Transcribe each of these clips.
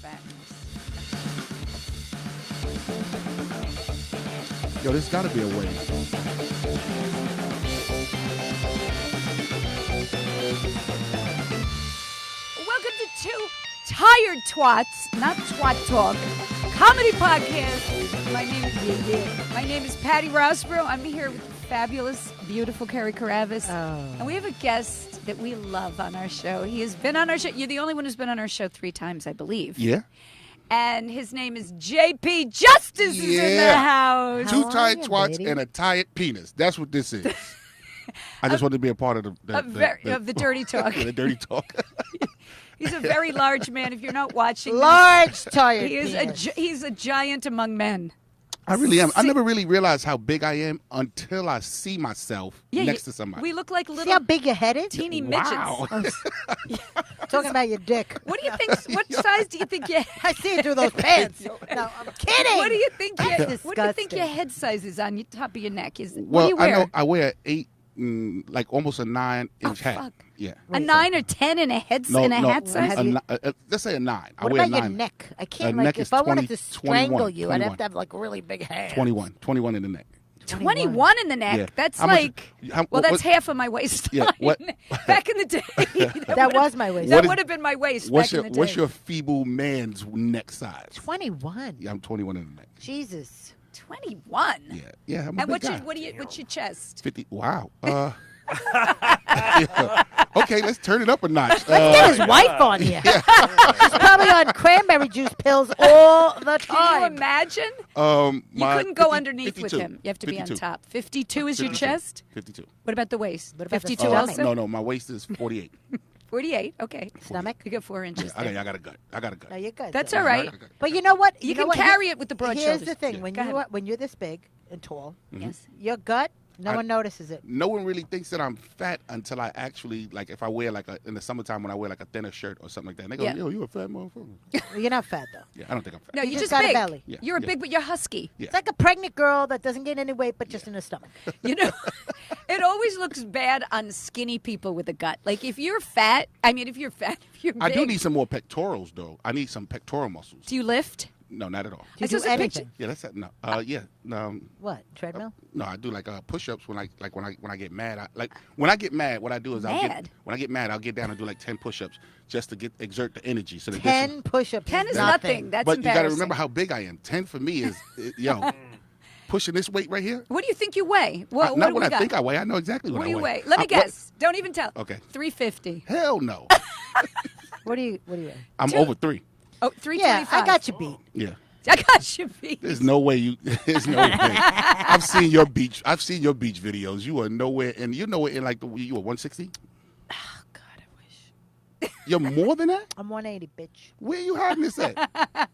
fatness. Yo, there's got to be a way. Welcome to Two Tired Twats, not Twat Talk, comedy podcast. My name is Patty Rossborough. I'm here with the fabulous, beautiful Carrie Karavis. And we have a guest that we love on our show. He has been on our show. You're the only one who's been on our show 3 times, I believe. Yeah. And his name is J.P. Justice is in the house. 2 tired twats and a tired penis. That's what this is. I just wanted to be a part of the dirty talk. The dirty talk. He's a very large man. If you're not watching, large tired. He's a giant among men. I really am. I never really realized how big I am until I see myself next to somebody. We look like little. See how big your head is? Teeny midgets. Wow. Talking about your dick. What do you think? What size do you think your? I see it through those pants. No, I'm kidding. What do you think? What do you think your head size is on your top of your neck? Well, what do you wear? I know I wear 8, like almost a 9-inch hat. Fuck. Yeah. A 9 or 10 in a hat size. Let's say a 9. What about your neck? I can't. neck is if I wanted to 21, strangle you, 21. I'd have to have like really big hands. 21 in the neck. 21 in the neck. Yeah. That's How much- that's half of my waistline. Yeah, what- Back in the day, That was my waist. that would have been my waist What's back in the day. your feeble man's neck size? 21. Yeah, I'm 21 in the neck. Jesus. 21. Yeah. I'm a And big guy. what's your chest? 50. Wow. Yeah. Okay, let's turn it up a notch. Let's get his wife on here. She's probably on cranberry juice pills all the Can you time. imagine? You my couldn't go 50 underneath 52. with him. You have to be on 52. top. 52 is your 52. chest? 52. What about the waist? What about the 52 stomach? also? No, my waist is 48. 48. Okay. Stomach? You got 4 inches. Okay, there. I got a gut. No, you're good. That's though. all right. But you know what? You know can what? carry it with the broad Here's shoulders. the thing. Yeah. When you're this big and tall, Yes. your gut, no one notices it. No one really thinks that I'm fat until I actually, like, if I wear, like, in the summertime when I wear, like, a thinner shirt or something like that. And they go, Yeah. yo, you a fat motherfucker. Well, you're not fat, though. Yeah, I don't think I'm fat. No, You you're just just got a big. belly. Yeah, You're yeah. big, but you're husky. Yeah. It's like a pregnant girl that doesn't gain any weight, but just in her stomach. You know, it always looks bad on skinny people with a gut. Like if you're fat, if you're big. I do need some more pectorals, though. I need some pectoral muscles. Do you lift? No, not at all. Do you I do saw some picture- anything? Yeah, that's that. No, yeah, no, What? Treadmill? no. I do like push-ups when I get mad. When I get mad, what I do is when I get mad, I'll get down and do like 10 push-ups just to exert the energy. So that 10 push-ups. 10 is nothing. That's But you got to embarrassing. remember how big I am. 10 for me is pushing this weight right here. What do you think you weigh? What Not do what we I got? think I weigh. I know exactly What I do you weigh. weigh? Let me What- guess. Don't even tell. Okay. 350. Hell no. What do you weigh? I'm over 3. Oh, Yeah, 325. I got you beat. Yeah. I got you beat. There's no way you. There's no way. I've seen your beach videos. You are nowhere, and you're nowhere in like you were 160. Oh, God, I wish. You're more than that. I'm 180, bitch. Where you hiding this at?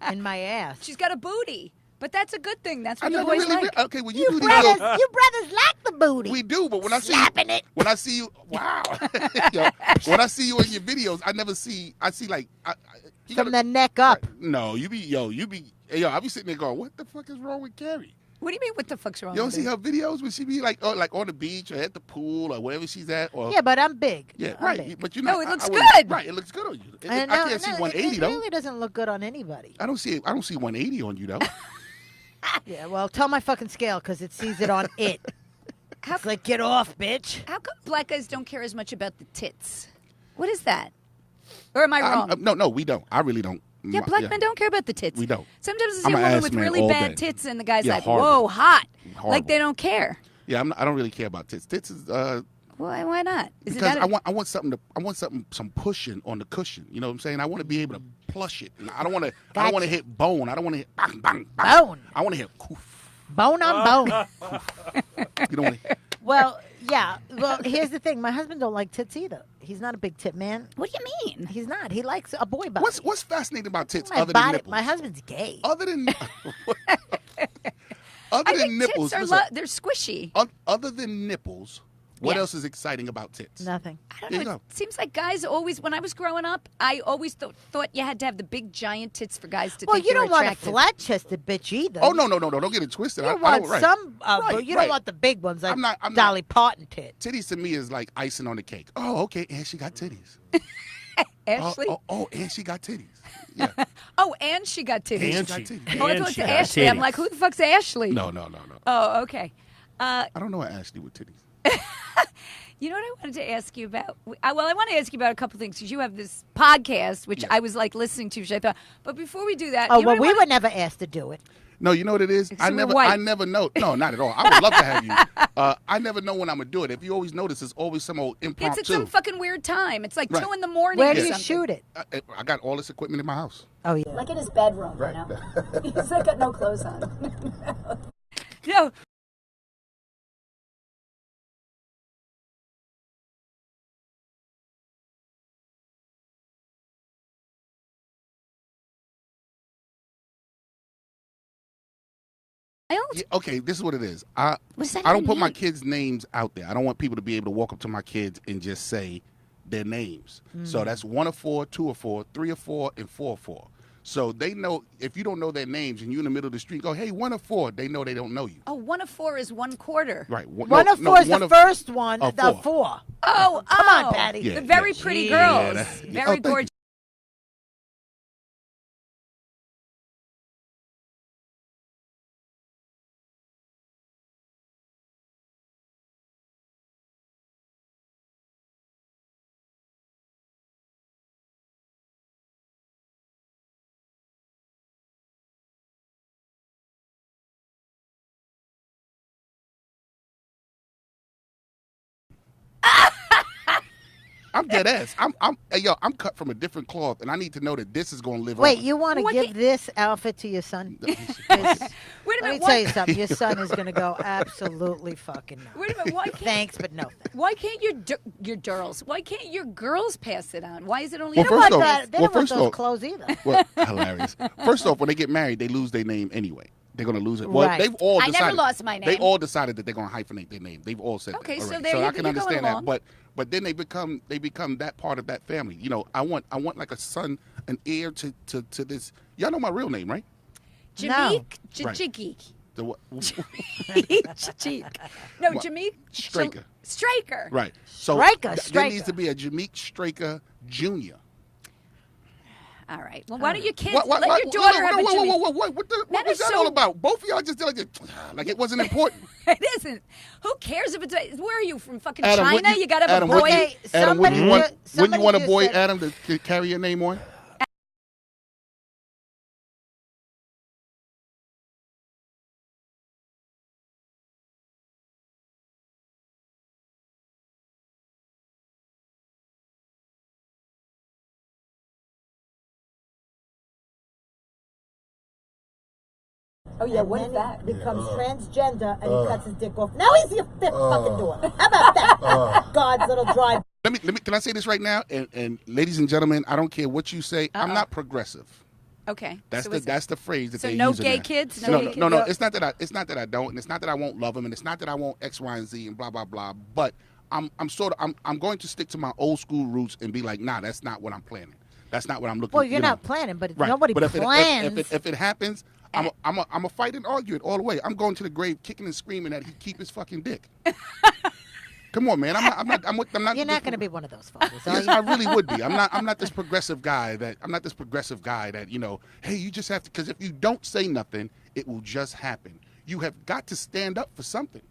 In my ass. She's got a booty. But that's a good thing. That's I what the never boys really. like. Okay, well you You do these brothers, little- you brothers like the booty. We do, but when I see Slapping it. when I see you, wow. Yo, when I see you in your videos, I never see. I see like you From gotta- the neck up. No, you be. I be sitting there going, what the fuck is wrong with Carrie? What do you mean, what the fuck's wrong You don't with see it? her videos when she be like on the beach or at the pool or wherever she's at? Or Yeah, but I'm big. yeah, I'm right. big. But you know, No, it looks wouldn't- good. Right, it looks good on you. I I can't see 180 it though. really doesn't look good on anybody. I don't see 180 on you though. Yeah, well, tell my fucking scale because it sees it on it. It's like, get off, bitch. How come black guys don't care as much about the tits? What is that? Or am I wrong? No, we don't. I really don't. Yeah, black men don't care about the tits. We don't. Sometimes I see I'm a an woman ass with man really all bad day. tits, and the guy's Yeah, like, horrible. "Whoa, hot!" Horrible. Like they don't care. Yeah, I don't really care about tits. Tits is Why not? Is because it that I want some pushing on the cushion. You know what I'm saying? I want to be able to plush it. I don't want to. I don't want to hit bone. I don't want to hit bang, bang, bang. Bone. I want to hit coof. Bone on bone. You don't want to. Well, yeah. Well, here's the thing. My husband don't like tits either. He's not a big tit man. What do you mean? He's not. He likes a boy body. What's fascinating about tits my other than body? nipples? My husband's gay. Other than I think nipples, tits are listen, they're squishy. other than nipples, what Yeah. else is exciting about tits? Nothing. I don't There know. you It seems like guys always, when I was growing up, I always thought you had to have the big giant tits for guys to Well, think you you're don't want a attractive. flat-chested bitch either. Oh no, don't get it twisted. You I want don't, right. some, Right, but you right. don't want the big ones like I'm not- Dolly Parton tits. Titties to me is like icing on the cake. Oh, okay, and she got titties. Ashley? Oh, and she got titties. Yeah. Oh, and she got titties. And got she, titties. Oh, I and thought she it's got Ashley. I'm titties. like, who the fuck's Ashley? No. Oh, okay. I don't know what Ashley with titties. You know what I wanted to ask you about? Well, I want to ask you about a couple things because you have this podcast, which I was like listening to, which I thought. But before we do that, Oh, you know well, what I we wanna- were never asked to do it. No, you know what it is? we're I white. never know. No, not at all. I would love to have you. I never know when I'm gonna do it. If you always notice, it's always some old impromptu. It's at some fucking weird time. It's like Right. 2 in the morning. Where or do you something. shoot it? I got all this equipment in my house. Oh, yeah. Like in his bedroom, Right. you know. He's like got no clothes on. No. Yeah, okay, this is what it is. I What's that don't even put my mean? kids' names out there. I don't want people to be able to walk up to my kids and just say their names. So that's 1 of 4, 2 of 4, 3 of 4, and 4 of 4. So they know if you don't know their names and you're in the middle of the street, go, hey, 1 of 4. They know they don't know you. Oh, 1 of 4 is 1/4. Right. One of four is the first one. of The four. four. Oh, Come on, Patty. Yeah, The very yeah. pretty Yeah, girls. that- yeah. Very Oh, thank you. gorgeous. I'm dead ass. Hey, yo, I'm cut from a different cloth, and I need to know that this is going to live Wait, on. you want to What give the- this outfit to your son? Wait a Let me minute. tell you something. Your son is going to go absolutely fucking nuts. Wait a minute. Why can't Thanks, but no thanks. Why can't your girls? Why can't your girls pass it on? Why is it only Well, They first don't want, off- that, they well, don't want first those off- clothes either. Well, hilarious. First off, when they get married, they lose their name anyway. They're going to lose it. Well, Right. they've all I never decided. lost my They name. all decided that they're going to hyphenate their name. They've all said Okay, that. so already. there so you- I can you're going understand along. that. But then they become that part of that family. You know, I want like a son, an heir to this. Y'all know my real name, right? No. Jameek? Right. Jameek. The what? Jameek. No, What? Jameek. Straker. Straker. Right. So Straker, there Straker. needs to be a Jameek Straker Jr. All right. Well, why don't your kids What, let your daughter have a Jameek? What That was is that so- all about? Both of y'all just did like it wasn't important. It isn't. Who cares if it's? Where are you from? Fucking Adam, China? wouldn't You got to have Adam, a boy. wouldn't Okay, Adam, wouldn't you somebody want, ju- wouldn't you want a somebody boy, just said- Adam, to carry your name on? Oh yeah, And what's then that? he becomes transgender and he cuts his dick off. Now he's your fifth fucking daughter. How about that? God's little dry. Let me. Can I say this right now? And ladies and gentlemen, I don't care what you say. I'm not progressive. Okay. That's so the it's- that's the phrase that so they no use. gay now. kids? No No, gay no, kids? no, no. Yeah. It's not that I don't, and it's not that I won't love them, and it's not that I won't X, Y, and Z, and blah blah blah. But I'm going to stick to my old school roots and be like, nah, that's not what I'm planning. That's not what I'm looking. Well, you you're know. not planning, but Right. nobody but plans. if it happens, I'm a fight and argue it all the way. I'm going to the grave, kicking and screaming that he keep his fucking dick. Come on, man. I'm not. You're not going to be one of those fathers, are Yes, you? I really would be. I'm not this progressive guy that you know. Hey, you just have to, because if you don't say nothing, it will just happen. You have got to stand up for something.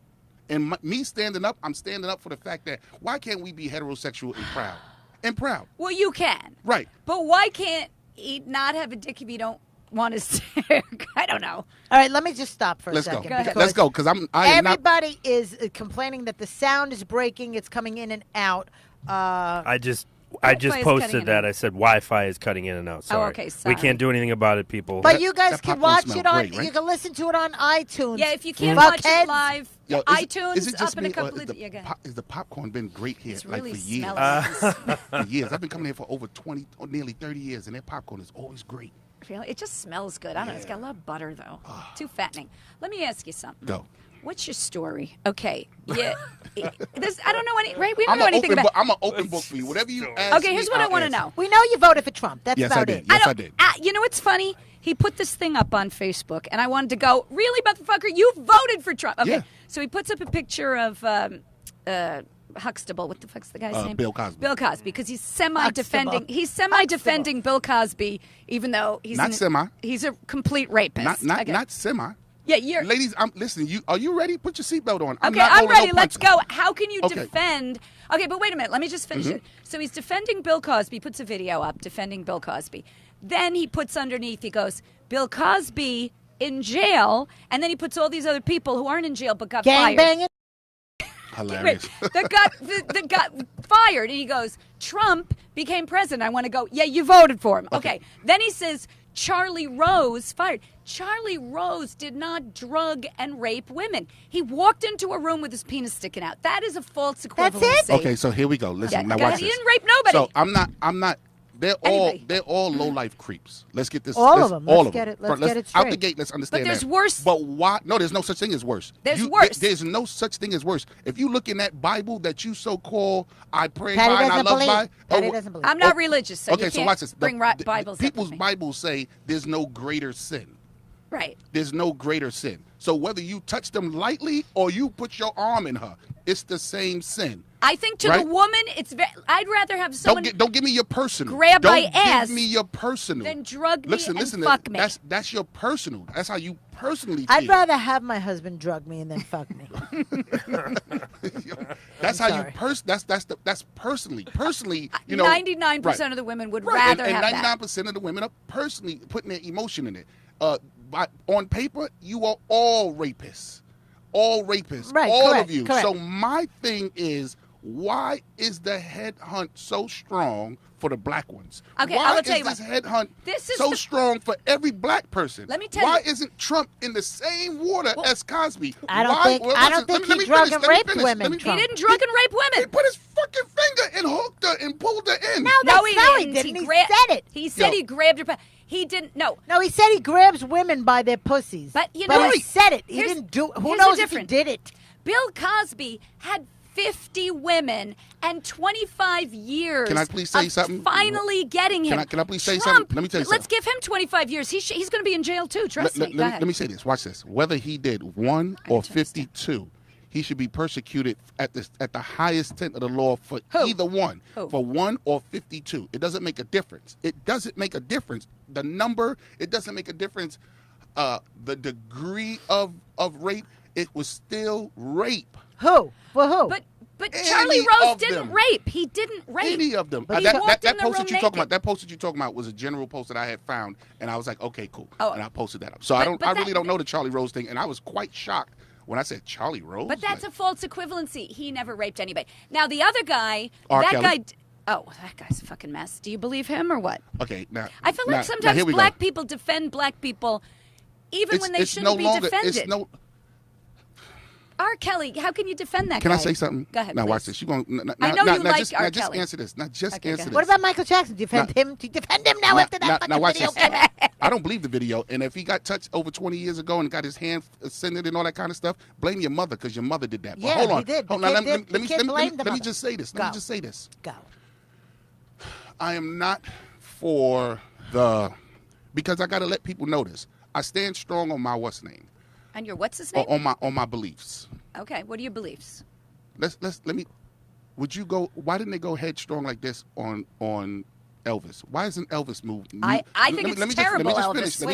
And me standing up, I'm standing up for the fact that why can't we be heterosexual and proud? And proud, Well, you can. right? But why can't he not have a dick if you don't want his dick? I don't know. All right, let me just stop for a Let's go. second. ahead. because Let's go, because I am not. Everybody is complaining that the sound is breaking. It's coming in and out. I just Wi-Fi is cutting posted in that. and- I said Wi-Fi is cutting in and out. Sorry. okay, We sorry. can't do anything about it, people. But you guys that can popcorn watch smell it on. great, right? You can listen to it on iTunes. Yeah, if you can't watch it Fuckheads. live, Yo, iTunes is it up just in me, a couple or of. Yeah, go ahead. is the popcorn been great here It's like really for years? smelly. For years. I've been coming here for over 20, or nearly 30 years, and their popcorn is always great. Really? It just smells good. I don't know. It's got a lot of butter, though. Too fattening. Let me ask you something. Go. What's your story? Okay. Yeah. I don't know any. Right? We don't I'm know an anything open about. book. I'm an open book for you. Whatever you ask. Okay, here's me, what I I'll want to answer. know. We know you voted for Trump. That's Yes, about I did. it. Yes, don't- I did. You know what's funny? He put this thing up on Facebook, and I wanted to go, really, motherfucker? You voted for Trump. Okay. Yeah. So he puts up a picture of Huxtable. What the fuck's the guy's name? Bill Cosby. Bill Cosby, because he's semi-defending. He's semi-defending Bill Cosby, even though he's he's a complete rapist. Not semi. Yeah, you're. Ladies, listen. Are you ready? Put your seatbelt on. I'm ready. Let's go. How can you defend? Okay, but wait a minute. Let me just finish it. So he's defending Bill Cosby. Puts a video up defending Bill Cosby. Then he puts underneath. He goes, Bill Cosby in jail, and then he puts all these other people who aren't in jail but got fired. Gangbanging. Hilarious. that got fired, and he goes, Trump became president. I want to go. Yeah, you voted for him. Okay. Then he says, Charlie Rose fired. Charlie Rose did not drug and rape women. He walked into a room with his penis sticking out. That is a false equivalency. That's it? Okay, so here we go. Listen, now watch this. He didn't rape nobody. So I'm not. They're all low life creeps. Let's get this. All of them. Let's get it out straight. the gate. Let's understand. But there's that. worse. But why? No, there's no such thing as worse. There's worse. There's no such thing as worse. If you look in that Bible that you so call I pray Patty by and I love by. Patty doesn't believe. I'm not religious, so okay, you so can't watch this. bring Bibles. People's up with me. Bibles say there's no greater sin. Right. There's no greater sin. So whether you touch them lightly or you put your arm in her, it's the same sin. I think to the woman, I'd rather have someone. Don't give me your personal. Grab my Don't ass. Give me your personal. Then drug me listen, and fuck me. That's your personal. That's how you personally feel. I'd rather have my husband drug me and then fuck me. That's how you that's personally. Personally, 99% of the women would rather and have that. 99% of the women are personally putting their emotion in it. On paper, you are all rapists. All rapists. Right, all correct, of you. correct. So my thing is, why is the headhunt so strong for the black ones? Okay, why I will tell you this what. headhunt This is so strong for every black person? Let me tell why you. isn't Trump in the same water as Cosby? I don't think he drug and raped women. He didn't drug and rape He women. put his fucking finger and hooked her and pulled her in. No, he didn't. didn't. He said it. He said Yo. he grabbed her. He didn't. No. No, he said he grabs women by their pussies. But you know, he said it. He here's- didn't do. Who here's the knows if he difference. did it? Bill Cosby had 50 women and 25 years. Can I please say of something? Finally getting him. Can I please say Trump, something? Let me tell you Let's something. give him 25 years. He's going to be in jail too. Trust me. Go ahead. Let me say this. Watch this. Whether he did 1 or 52, he should be persecuted at the highest tent of the law for either one. Who? For 1 or 52. It doesn't make a difference. It doesn't make a difference. The number, it doesn't make a difference. The degree of rape, it was still rape. Who? For who? But Any Charlie Rose of didn't them. rape. He didn't rape. Any of them. But he That walked in the post room that you talking naked. about, that post that you talking about was a general post that I had found, and I was like, okay, cool, Oh. and I posted that up. So But I really don't know the Charlie Rose thing, and I was quite shocked when I said Charlie Rose. But that's Like, a false equivalency. He never raped anybody. Now the other guy, R. that Kelly. guy. That guy's a fucking mess. Do you believe him or what? okay. Now I feel now- like now sometimes here we go. black people defend black people, even when they it's shouldn't no be longer, defended. It's no. R. Kelly, how can you defend that Can guy? I say something? Go ahead, Now please. watch this. You going? I know you like just, R. Now just Kelly. answer this. Now just Okay, go answer ahead. this. What about Michael Jackson? Defend him? Do you defend him now after that fucking watch video this. came out? I don't believe the video. And if he got touched over 20 years ago and got his hand ascended and all that kind of stuff, blame your mother because your mother did that. But Yeah, hold on. he did. Hold The on. kid Let did. me You can't blame the let me mother. just say this. Go. Let me just say this. Go. I am not for the because I got to let people know this. I stand strong on my what's name. And your what's his name? On my beliefs. Okay, what are your beliefs? Let me. Would you go? Why didn't they go headstrong like this on Elvis? Why isn't Elvis moved? I think it's terrible, Elvis.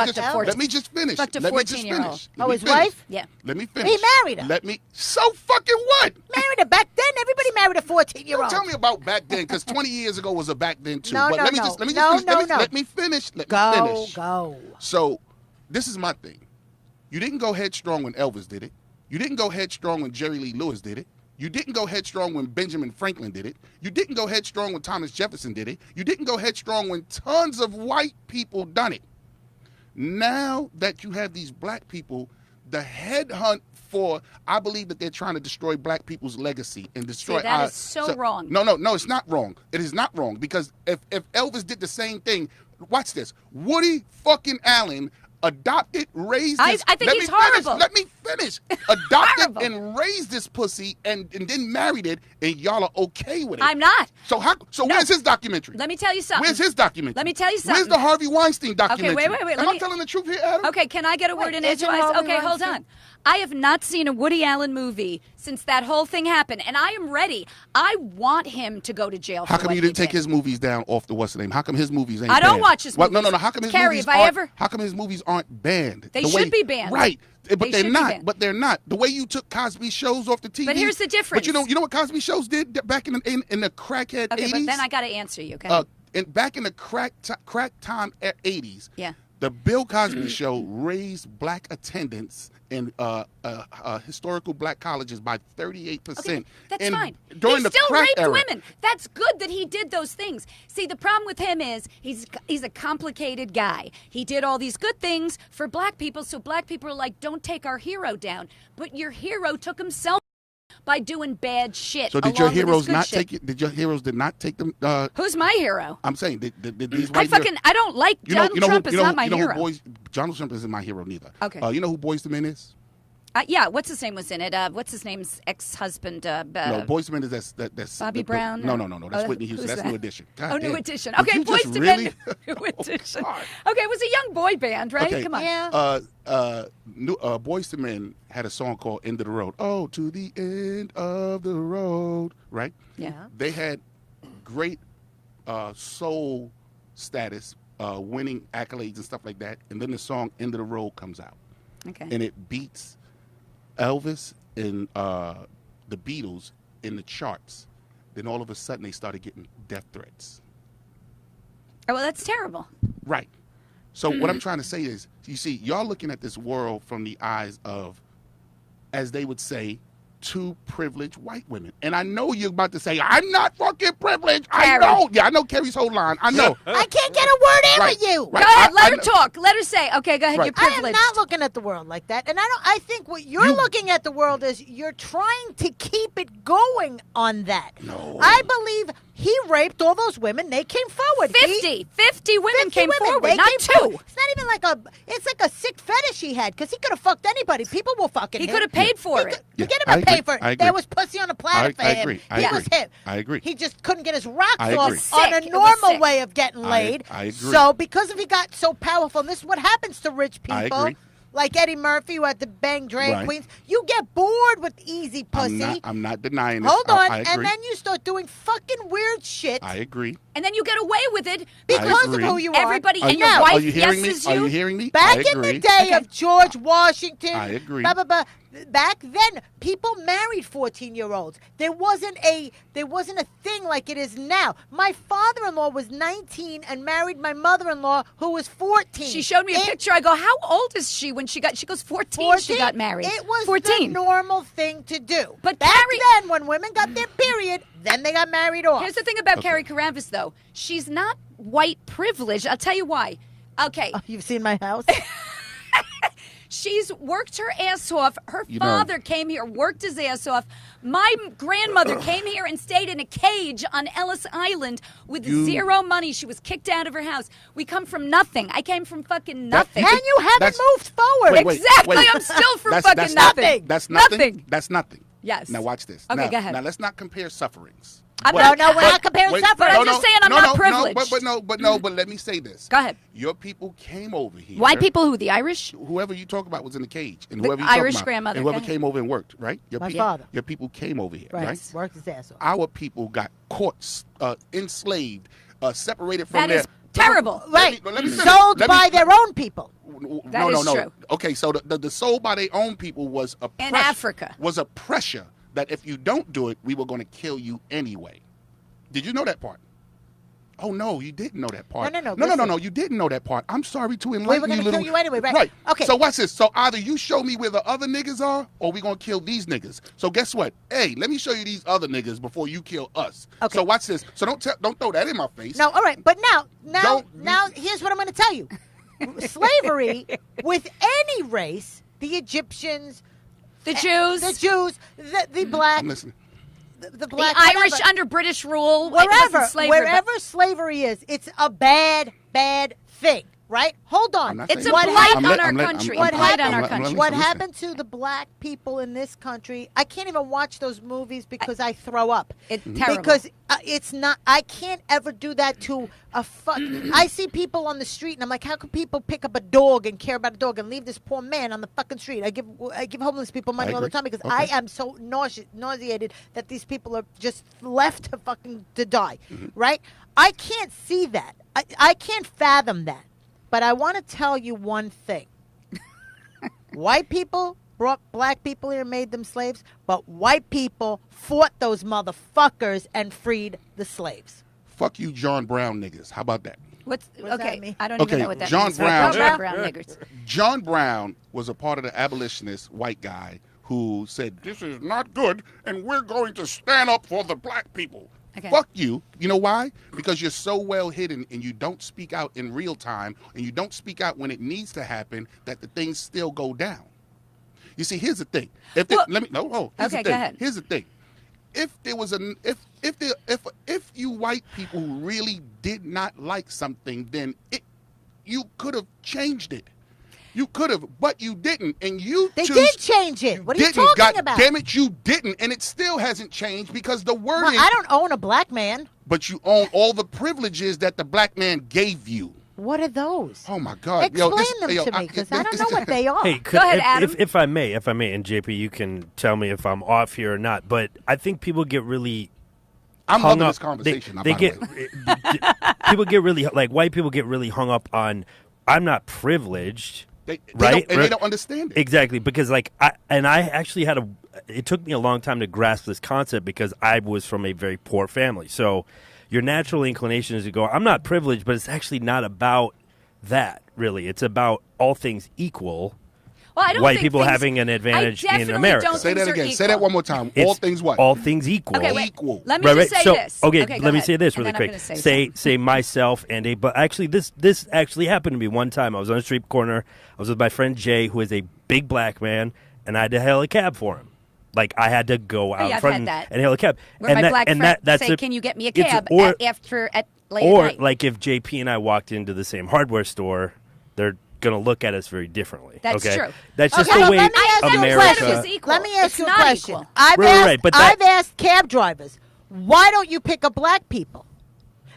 Let me just finish. Fucked a Let me just 14-year-old. finish. Oh, Let me his finish. wife? Yeah. Let me finish. He married her. Let me. So fucking what? Married her back then. Everybody married a 14-year-old. Don't tell me about back then, because 20 years ago was a back then too. No, but no, let me no. just finish. No. Let me finish. Let me Go, finish. go. So, this is my thing. You didn't go headstrong when Elvis did it. You didn't go headstrong when Jerry Lee Lewis did it. You didn't go headstrong when Benjamin Franklin did it. You didn't go headstrong when Thomas Jefferson did it. You didn't go headstrong when tons of white people done it. Now that you have these black people, the headhunt for, I believe that they're trying to destroy black people's legacy and destroy See, that our... is so wrong. No, it's not wrong. It is not wrong because if Elvis did the same thing, watch this. Woody fucking Allen adopted, raised I this. think let he's me finish, horrible. Let me finish. Adopted Horrible. and raised this pussy and then married it, and y'all are okay with it. I'm not. So where's his documentary? Let me tell you something. Where's his documentary? Let me tell you Where's something. the Harvey Weinstein documentary? wait. Am I telling the truth here, Adam? Okay, can I get a word Wait, in isn't edgewise? Harvey Okay, hold Weinstein- on. I have not seen a Woody Allen movie since that whole thing happened, and I am ready. I want him to go to jail. How for come what you he didn't take did. his movies down off the what's the name? How come his movies ain't I don't banned? watch his No. movies. How come his Carrie, movies if I aren't? ever- How come his movies aren't banned? They The should way- be banned. Right. But They they're should be not. banned. But they're not. The way you took Cosby shows off the TV. But here's the difference. But you know what Cosby shows did back in the crackhead Okay, 80s? but then I got to answer you. Okay. Back in the crack time 80s. Yeah. The Bill Cosby Show raised black attendance in historical black colleges by 38%. Okay, that's fine. During he the still crack raped era. women. That's good that he did those things. See, the problem with him is he's a complicated guy. He did all these good things for black people, so black people are like, don't take our hero down. But your hero took himself by doing bad shit. So did along your with his heroes good not shit. take it? Did your heroes not take them? Who's my hero? I'm saying did these white I don't like Donald Trump is not my hero. Donald Trump isn't my hero neither. Okay. You know who Boyz II Men is? Yeah, what's his name was in it? What's his name's ex-husband? No, Boyz II Men is that's Bobby Brown? No. That's Oh, Whitney Houston. who's That's that? New Edition. God Oh, damn. New Edition. Did Okay, you just Boyz II really? Men. New Edition. God. Okay, it was a young boy band, right? Okay. Come on. Yeah. Boyz II Men had a song called "End of the Road." Oh, to the end of the road, right? Yeah. They had great soul status, winning accolades and stuff like that. And then the song "End of the Road" comes out, Okay. and it beats Elvis and the Beatles in the charts. Then all of a sudden, they started getting death threats. Oh, well, that's terrible. Right. So what I'm trying to say is, you see, y'all looking at this world from the eyes of, as they would say, two privileged white women. And I know you're about to say, I'm not fucking privileged. Carrie. I know. Yeah, I know Carrie's whole line. I know. I can't get a word in Right, with you. right. Go ahead, let I her know. talk. Let her say. Okay, go ahead. Right. You're I am privileged. not looking at the world like that, and I think what you're looking at the world is you're trying to keep it going on that. No. I believe he raped all those women. They came forward. 50 women 50 came women. forward, They not came two. forward. It's not even like it's like a sick fetish he had because he could have fucked anybody. People will fucking He him. could have paid for He it. could- Yeah, Forget I about pay agree. for it. I agree. There was pussy on a platter for I him. agree. I He agree. was him. I agree. He just couldn't get his rocks I off agree. on Sick. a It was normal sick. way of getting laid. I agree. So because if he got so powerful, and this is what happens to rich I people. agree. Like Eddie Murphy, who had to bang drag Right. queens. You get bored with easy pussy. I'm not denying this. Hold on, I agree. and then you start doing fucking weird shit I agree. And then you get away with it because of agree. who you are. everybody Are and you, your Now, wife are you hearing me? yeses Are you. you hearing me? Back I in agree. the day Okay. of George Washington, I agree. Blah, blah, blah, back then, people married 14-year-olds. There wasn't a thing like it is now. My father-in-law was 19 and married my mother-in-law, who was 14. She showed me a picture. I go, how old is she when she goes 14, she got married. It was 14. the normal thing to do. But back Carrie- then, when women got their period, then they got married off. Here's the thing about Okay. Carrie Karavis, though. She's not white privileged. I'll tell you why. Okay. You've seen my house? She's worked her ass off. Her You know- father came here, worked his ass off. My grandmother came here and stayed in a cage on Ellis Island with zero money. She was kicked out of her house. We come from nothing. I came from fucking nothing. And you haven't That's- moved forward. Wait, Exactly. wait. I'm still from That's- fucking that's nothing. That's nothing. Nothing. That's nothing. Yes. Now watch this. Okay, now, go ahead. Now let's not compare sufferings. I'm No, no, we're not comparing suffering. But I'm just saying I'm not privileged. But let me say this. Go ahead. Your people came over here. White people who? The Irish? Whoever you talk about was in the cage, and The whoever you Irish talk about, grandmother, and whoever go ahead. came over and worked, right? Your My people, father. Your people came over here, Right. right? Worked his ass off. Our people got caught, enslaved, separated from That their. is terrible. Right. Let me finish. Sold Let me- by their own people. That no, is no, no. true. Okay, so the sold by their own people was a In pressure, Africa. was a pressure that if you don't do it, we were going to kill you anyway. Did you know that part? Oh no, you didn't know that part. No, no. You didn't know that part. I'm sorry to enlighten were you, gonna little. kill you anyway, right? Right. Okay. So watch this. So either you show me where the other niggas are, or we gonna kill these niggas. So guess what? Hey, let me show you these other niggas before you kill us. Okay. So watch this. So don't throw that in my face. No, all right. But now, Don't- here's what I'm going to tell you. Slavery with any race, the Egyptians, The Jews? the Jews, the black, I'm listening. the The black, Irish whatever. under British rule. It wasn't wherever slavery, but- slavery is, it's a bad thing, right? Hold I'm on. not It's saying a that. blight I'm on let- our I'm let- country. I'm- What blight on our I'm country. letting What you listen. happened to the black people in this country? I can't even watch those movies because I throw up. It's terrible. Because it's not. I can't ever do that to a fuck. I see people on the street and I'm like, how can people pick up a dog and care about a dog and leave this poor man on the fucking street? I give homeless people money I all the agree. time because Okay. I am so nauseated that these people are just left to die. Right? I can't see that. I can't fathom that. But I want to tell you one thing. White people brought black people here and made them slaves, but white people fought those motherfuckers and freed the slaves. Fuck you, John Brown niggas. How about that? What's does okay? that mean? I don't Okay, even know what that John means. Brown- John Brown niggers. John Brown was a part of the abolitionist white guy who said, this is not good, and we're going to stand up for the black people. Okay. Fuck you. You know why? Because you're so well hidden and you don't speak out in real time and you don't speak out when it needs to happen that the things still go down. You see, here's the thing. Here's Okay, the thing. go ahead. Here's the thing. If there was if you white people really did not like something, then you could have changed it. You could have, but you didn't, and They did change it. What are you didn't. talking God about? damn it, you didn't, and it still hasn't changed because the word Well, is. I don't own a black man. But you own all the privileges that the black man gave you. What are those? Oh my God! Explain them yo, to me because I don't know what they are. Hey, Go ahead, Adam. If I may, and JP, you can tell me if I'm off here or not. But I think people get really I'm hung loving up. this conversation. They by get the way. people get really like white people get really hung up on. I'm not privileged. They Right? don't, and they don't understand it. Exactly, because like I actually it took me a long time to grasp this concept because I was from a very poor family. So your natural inclination is to go, I'm not privileged, but it's actually not about that, really. It's about all things equal. Well, I don't white think people things- having an advantage I in definitely America. don't Say think that again. they're Say that equal. one more time. It's All things what? All things equal. Okay, wait. Equal. Let me just say so, this. Okay, go let me ahead. say this And really then I'm quick. gonna say Say myself and but actually this actually happened to me one time. I was on a street corner. I was with my friend Jay, who is a big black man, and I had to hail a cab for him. Like I had to go out yeah, in I've front had and, that. and hail a cab. Where and my that, black and friend that's say, a- "Can you get me a it's cab or, at late or at night?" like if JP and I walked into the same hardware store, they're going to look at us very differently. That's okay? true. That's just Okay, the but way let me ask you a America. question. It's equal. Let me ask It's you a not question. equal. But I've asked cab drivers, why don't you pick up black people?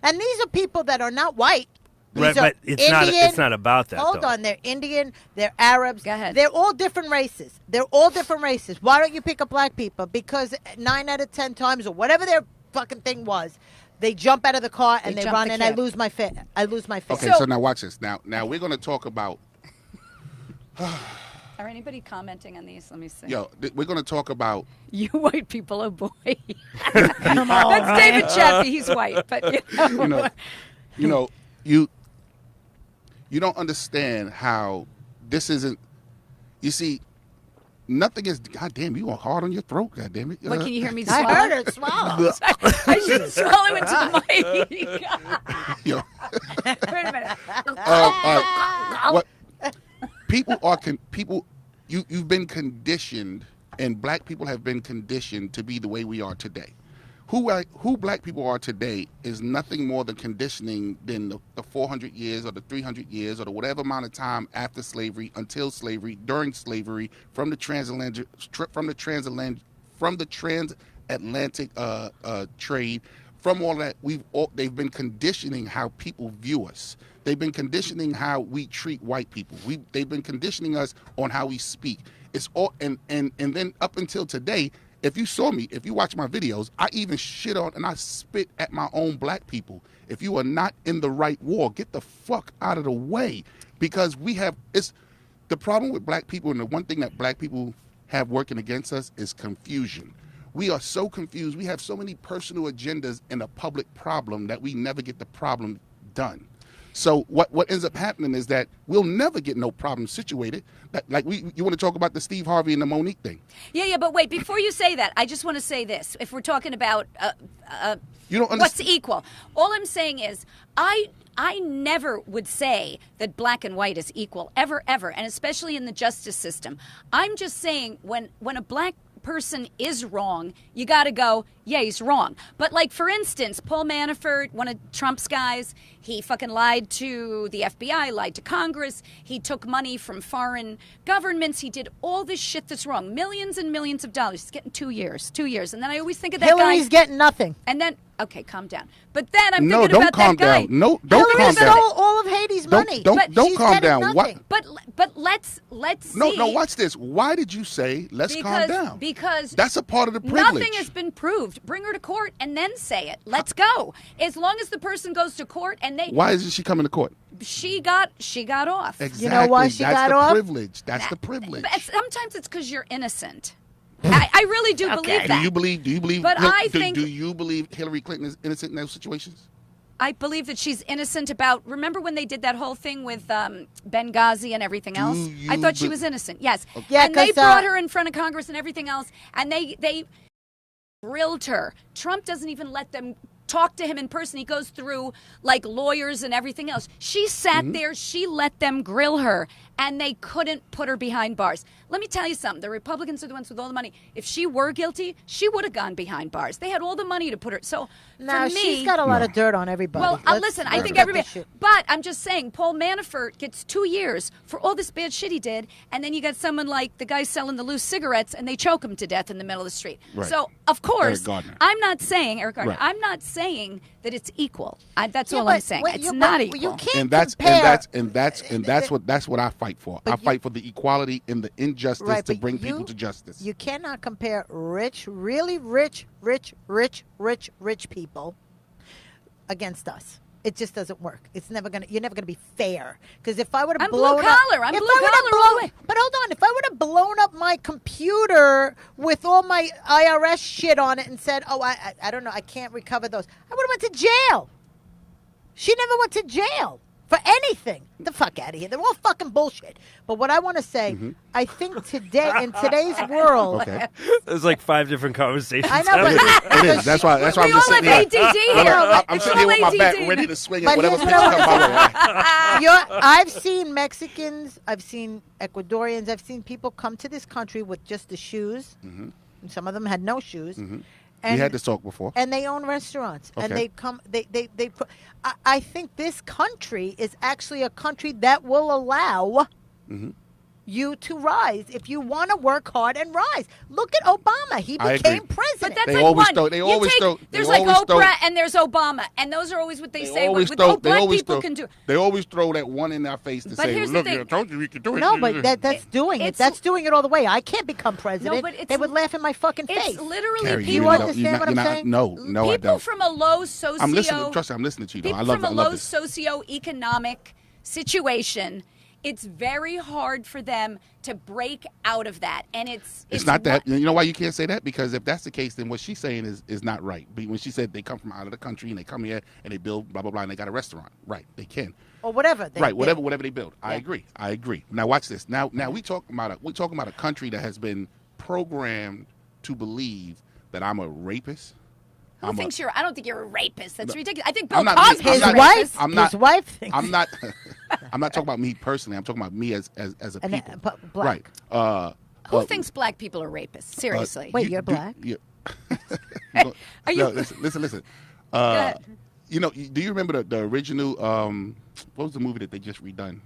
And these are people that are not white. These Right, are but it's not. Indian. It's not about that. Hold though. on, they're Indian, they're Arabs. Go ahead. They're all different races. Why don't you pick up black people? Because 9 out of 10 times, or whatever their fucking thing was, they jump out of the car and They they jump run, the and I cab. lose my fit. Okay, so now watch this. Now we're going to talk about. Are anybody commenting on these? Let me see. We're going to talk about. You white people, oh boy. Come on. That's David Chappie. He's white, but You don't understand how this isn't. You see, nothing is. God damn, you are hard on your throat. God damn it. What, can you hear me I swallow? heard her swallow. I should swallow into the mic. Yo. Wait a minute. What people are people you've been conditioned, and black people have been conditioned to be the way we are today. Who black people are today is nothing more than conditioning than the 400 years or the 300 years or the whatever amount of time after slavery, until slavery, during slavery, from the transatlantic trade. From all that, they've been conditioning how people view us. They've been conditioning how we treat white people. They've been conditioning us on how we speak. It's all and then up until today, if you saw me, if you watch my videos, I even shit on and I spit at my own black people. If you are not in the right war, get the fuck out of the way, because it's the problem with black people, and the one thing that black people have working against us is confusion. We are so confused. We have so many personal agendas in a public problem that we never get the problem done. So what ends up happening is that we'll never get no problem situated. You want to talk about the Steve Harvey and the Monique thing? Yeah, but wait, before you say that, I just want to say this. If we're talking about You don't what's understand. equal, all I'm saying is I never would say that black and white is equal, ever, and especially in the justice system. I'm just saying when a black person is wrong, you got to go, Yeah, he's wrong. But, like, for instance, Paul Manafort, one of Trump's guys, he fucking lied to the FBI, lied to Congress. He took money from foreign governments. He did all this shit that's wrong. Millions and millions of dollars. He's getting 2 years. 2 years. And then I always think of that Hillary's guy. getting nothing. And then, okay, calm down. But then I'm No, thinking don't about calm that guy. down. No, don't Hillary calm down. stole all of Haiti's money. Don't She's calm getting down. nothing. But let's No, see. no. Watch this. Why did you say let's calm down? Because that's a part of the privilege. nothing has been proved. Bring her to court and then say it. Let's go. As long as the person goes to court and they Why isn't she coming to court? she got off. Exactly. You know why she That's got the off? privilege. That's the privilege. But sometimes it's because you're innocent. I really do believe that. Do you believe? But I think Do you believe Hillary Clinton is innocent in those situations? I believe that she's innocent about. Remember when they did that whole thing with Benghazi and everything else? you I thought she be- was innocent. Yes. Yeah, and they 'cause, brought her in front of Congress and everything else, and they grilled her. Trump doesn't even let them talk to him in person. He goes through like lawyers and everything else. She sat there. She let them grill her, and they couldn't put her behind bars. Let me tell you something. The Republicans are the ones with all the money. If she were guilty, she would have gone behind bars. They had all the money to put her. So Now, for me, she's got a lot of dirt on everybody. well, Let's- listen, I let's think cut everybody. this shit. But I'm just saying, Paul Manafort gets 2 years for all this bad shit he did, and then you got someone like the guy selling the loose cigarettes, and they choke him to death in the middle of the street. Right. So, of course, Eric Gardner. I'm not saying Eric Gardner. Right. I'm not saying that it's equal. That's Yeah, all I'm but- saying. but It's you- not but equal. You can't And that's compare. that's what I fight for. I fight for the equality and the injustice Right, to but bring you- people to justice. You cannot compare rich, really rich people against us. It just doesn't work. It's never gonna. You're never gonna be fair. Because if I would have I'm blue blown collar. up, I'm if blue I would've collar all the blown- way. But hold on, if I would have blown up my computer with all my IRS shit on it and said, "Oh, I don't know, I can't recover those," I would have went to jail. She never went to jail for anything. Get the fuck out of here. They're all fucking bullshit. But what I want to say, I think today, in today's world, Okay. There's like 5 different conversations. I know, but happening. It is. That's why. That's why we I'm just all sitting have here. ADD here. I'm We sitting here all with my bat ADD. ready to swing But at whatever here's pitch what comes my way. I've seen Mexicans, I've seen Ecuadorians, I've seen people come to this country with just the shoes. And some of them had no shoes. We had this talk before. And they own restaurants, and Okay. they come. They put. I think this country is actually a country that will allow you to rise if you want to work hard and rise. Look at Obama; he I became agree. president. But that's They like always one. throw- they You always take- throw- There's they like always Oprah throw- and there's Obama, and those are always what they say. With They black always people throw. can do. They always throw that one in our face to But say, here's the "Look, thing. I told you we could do it." no, but that's doing it. it's- That's doing it all the way. I can't become president. but it's- they would laugh in my fucking face. It's literally Carrie, people. you understand what I'm saying? No, no, I people don't. from a low socio. I'm listening. Trust me, I'm listening to you. Though. People I love. from I a love low this. socioeconomic situation. It's very hard for them to break out of that, and It's not that. You know why you can't say that? Because if that's the case, then what she's saying is not right. When she said they come from out of the country and they come here and they build blah blah blah and they got a restaurant, right? They can, or whatever. right? Whatever they build. I agree. Now watch this. Now we talking about a country that has been programmed to believe that I'm a rapist. Who thinks you're? I don't think you're a rapist. That's ridiculous. I think I'm Bill not- Cosby's His a I'm not- wife. rapist. I'm not- His wife thinks. I'm not. I'm not talking about me personally. I'm talking about me as a And, people. black. Right. Who thinks black people are rapists? Seriously. Wait, you're black? Are you- No, listen. ahead. You know, do you remember the original? What was the movie that they just redone?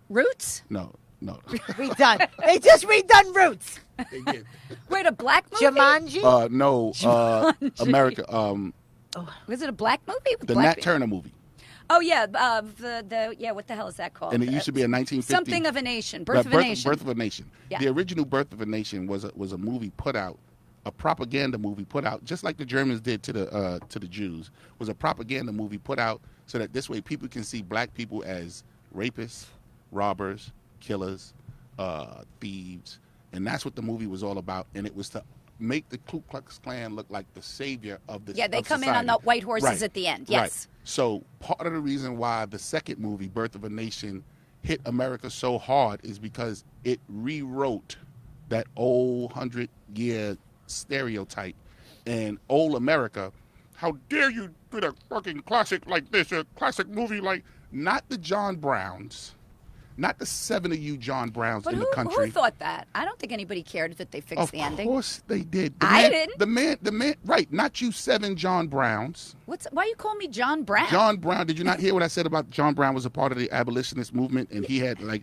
Roots? No. Redone. They just redone Roots. They did. Wait, a black movie? Jumanji. No. America. Was it a black movie? With The black Nat people? Turner movie, Oh yeah, the what the hell is that called? and it used to be a 1950 Something of a Nation, Birth of a Nation. Birth of a Nation. Yeah. The original Birth of a Nation was a movie put out, a propaganda movie put out, just like the Germans did to the Jews. Was a propaganda movie put out so that this way people can see black people as rapists, robbers, killers, thieves, and that's what the movie was all about. And it was to make the Ku Klux Klan look like the savior of the Yeah, they of come in on society. the white horses Right. at the end. Right. Yes. So part of the reason why the second movie, Birth of a Nation, hit America so hard is because it rewrote that old 100-year stereotype. And old America, how dare you do a fucking classic like this, a classic movie like, not the John Browns, not the 7 of you John Browns But in who the country. thought that? I don't think anybody cared that they fixed Of the ending. course they did. I didn't. The man, right? Not you 7 John Browns. Why you call me John Brown? John Brown. Did you not hear what I said about John Brown was a part of the abolitionist movement, and he had like.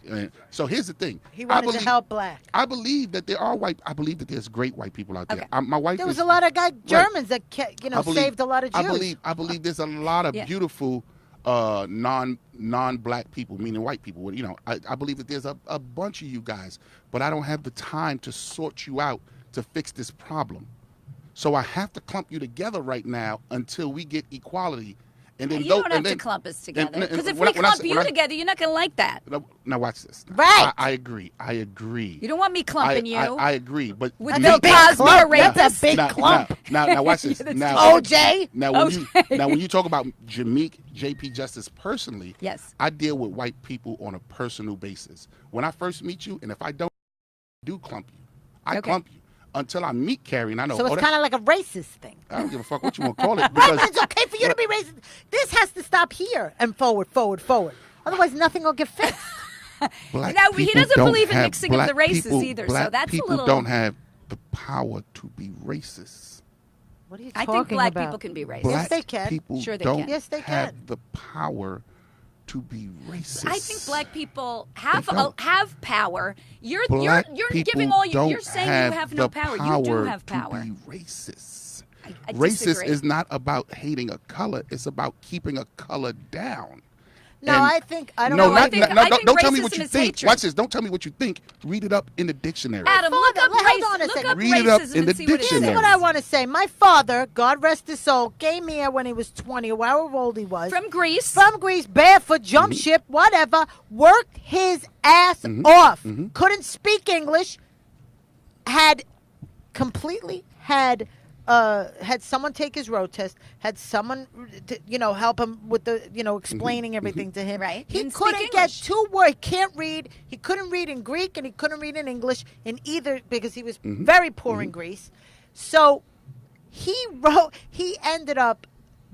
So here's the thing. He wanted to help black. I believe that there are white. I believe that there's great white people out there. Okay. My wife. There was a lot of Germans that saved a lot of Jews. I believe there's a lot of beautiful non-black people, meaning white people. I believe that there's a bunch of you guys, but I don't have the time to sort you out to fix this problem. So I have to clump you together right now until we get equality. And then you don't have to clump us together. Because if we clump you together, you're not going to like that. Now watch this. Right. I agree. You don't want me clumping you. I agree. But with Bill Cosby or rapist. Big clump. Now watch this. Now, OJ. Now when you talk about Jameek JP Justice personally, yes, I deal with white people on a personal basis. When I first meet you, and if I don't clump you, I clump you. Until I meet Carrie, and I know. So it's kind of like a racist thing. I don't give a fuck what you want to call it. Right, but it's okay for you to be racist. This has to stop here and forward. Otherwise, nothing will get fixed. Now, he doesn't believe in mixing of the races either, so that's a little... People don't have the power to be racist. What are you talking about? I think black people can be racist. Yes, they can. People sure they don't can. Yes, they have can. the power to be racist. I think black people have power. You're giving all you. You're saying you have no power. You do have power. To be racist. I racist disagree. is not about hating a color. It's about keeping a color down. No, And I think I don't no, know. not, think don't tell me what racism you is think. hatred. Watch this. Don't tell me what you think. Read it up in the dictionary. Adam, look up Hold on a look second. up Read it up racism in the and see what it This dictionary. is says. what I want to say. My father, God rest his soul, came here when he was 20, or however old he was. From Greece. From Greece, barefoot, jump ship, whatever. Worked his ass off. Couldn't speak English. Had someone take his road test. Had someone, help him with the, explaining everything to him. Right. He Didn't speak couldn't get English. 2 words. He can't read. He couldn't read in Greek and he couldn't read in English in either because he was very poor in Greece. So he ended up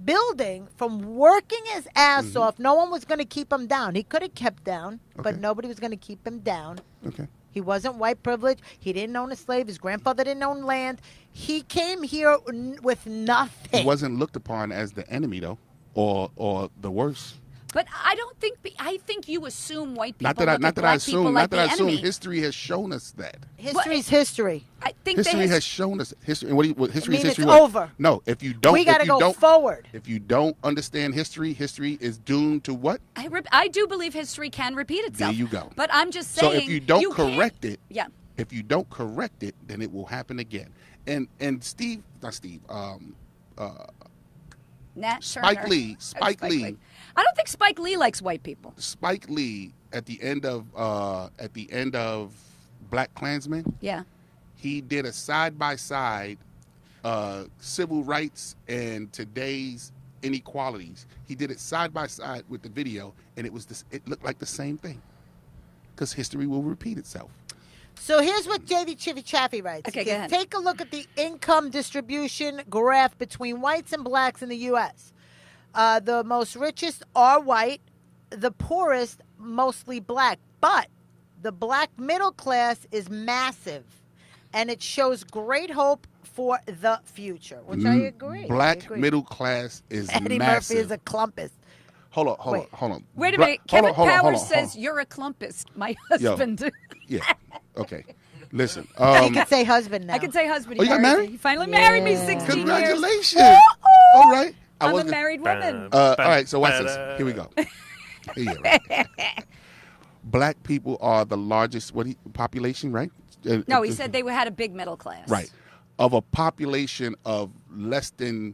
building from working his ass off. No one was going to keep him down. He could have kept down, but Okay. nobody was going to keep him down. Okay. He wasn't white privileged. He didn't own a slave. His grandfather didn't own land. He came here with nothing. He wasn't looked upon as the enemy, though, or the worst. But I don't think. I think you assume white people. Not that I look at black people assume. like Not that I the assume. enemy. History has shown us that. History's history. I think History has shown us history. And what history mean is history? it's what? over. No, if you don't, We got to if you go don't, forward. If you don't understand history, history is doomed to what? I do believe history can repeat itself. There you go. But I'm just So saying. if you don't can't- correct it, yeah. if you don't correct it, then it will happen again. And Nat Spike Turner. Lee. Spike Lee. I don't think Spike Lee likes white people. Spike Lee at the end of Black Klansman, Yeah. he did a side-by-side civil rights and today's inequalities. He did it side by side with the video, and it looked like the same thing, because history will repeat itself. So here's what J.D. Chiffy Chaffee writes. Okay, He go says, ahead. Take a look at the income distribution graph between whites and blacks in the U.S. The most richest are white, the poorest mostly black. But the black middle class is massive, and it shows great hope for the future, which I agree. I Black agree. middle class is Eddie massive. Murphy is a clumpist. Hold on. Wait a Bla- minute. hold Kevin on, hold on, hold Powers on, says hold on. you're a clumpist. My husband. Yeah. Okay. Listen. You can say husband now. I can say husband. Oh, you got married? He finally married me Yeah. 16 Congratulations. years. Woo-hoo! All right. I'm a wasn't- married woman. all right. So watch this. Here we go. Yeah, right. Black people are the largest population, right? No, he said they had a big middle class. Right. Of a population of less than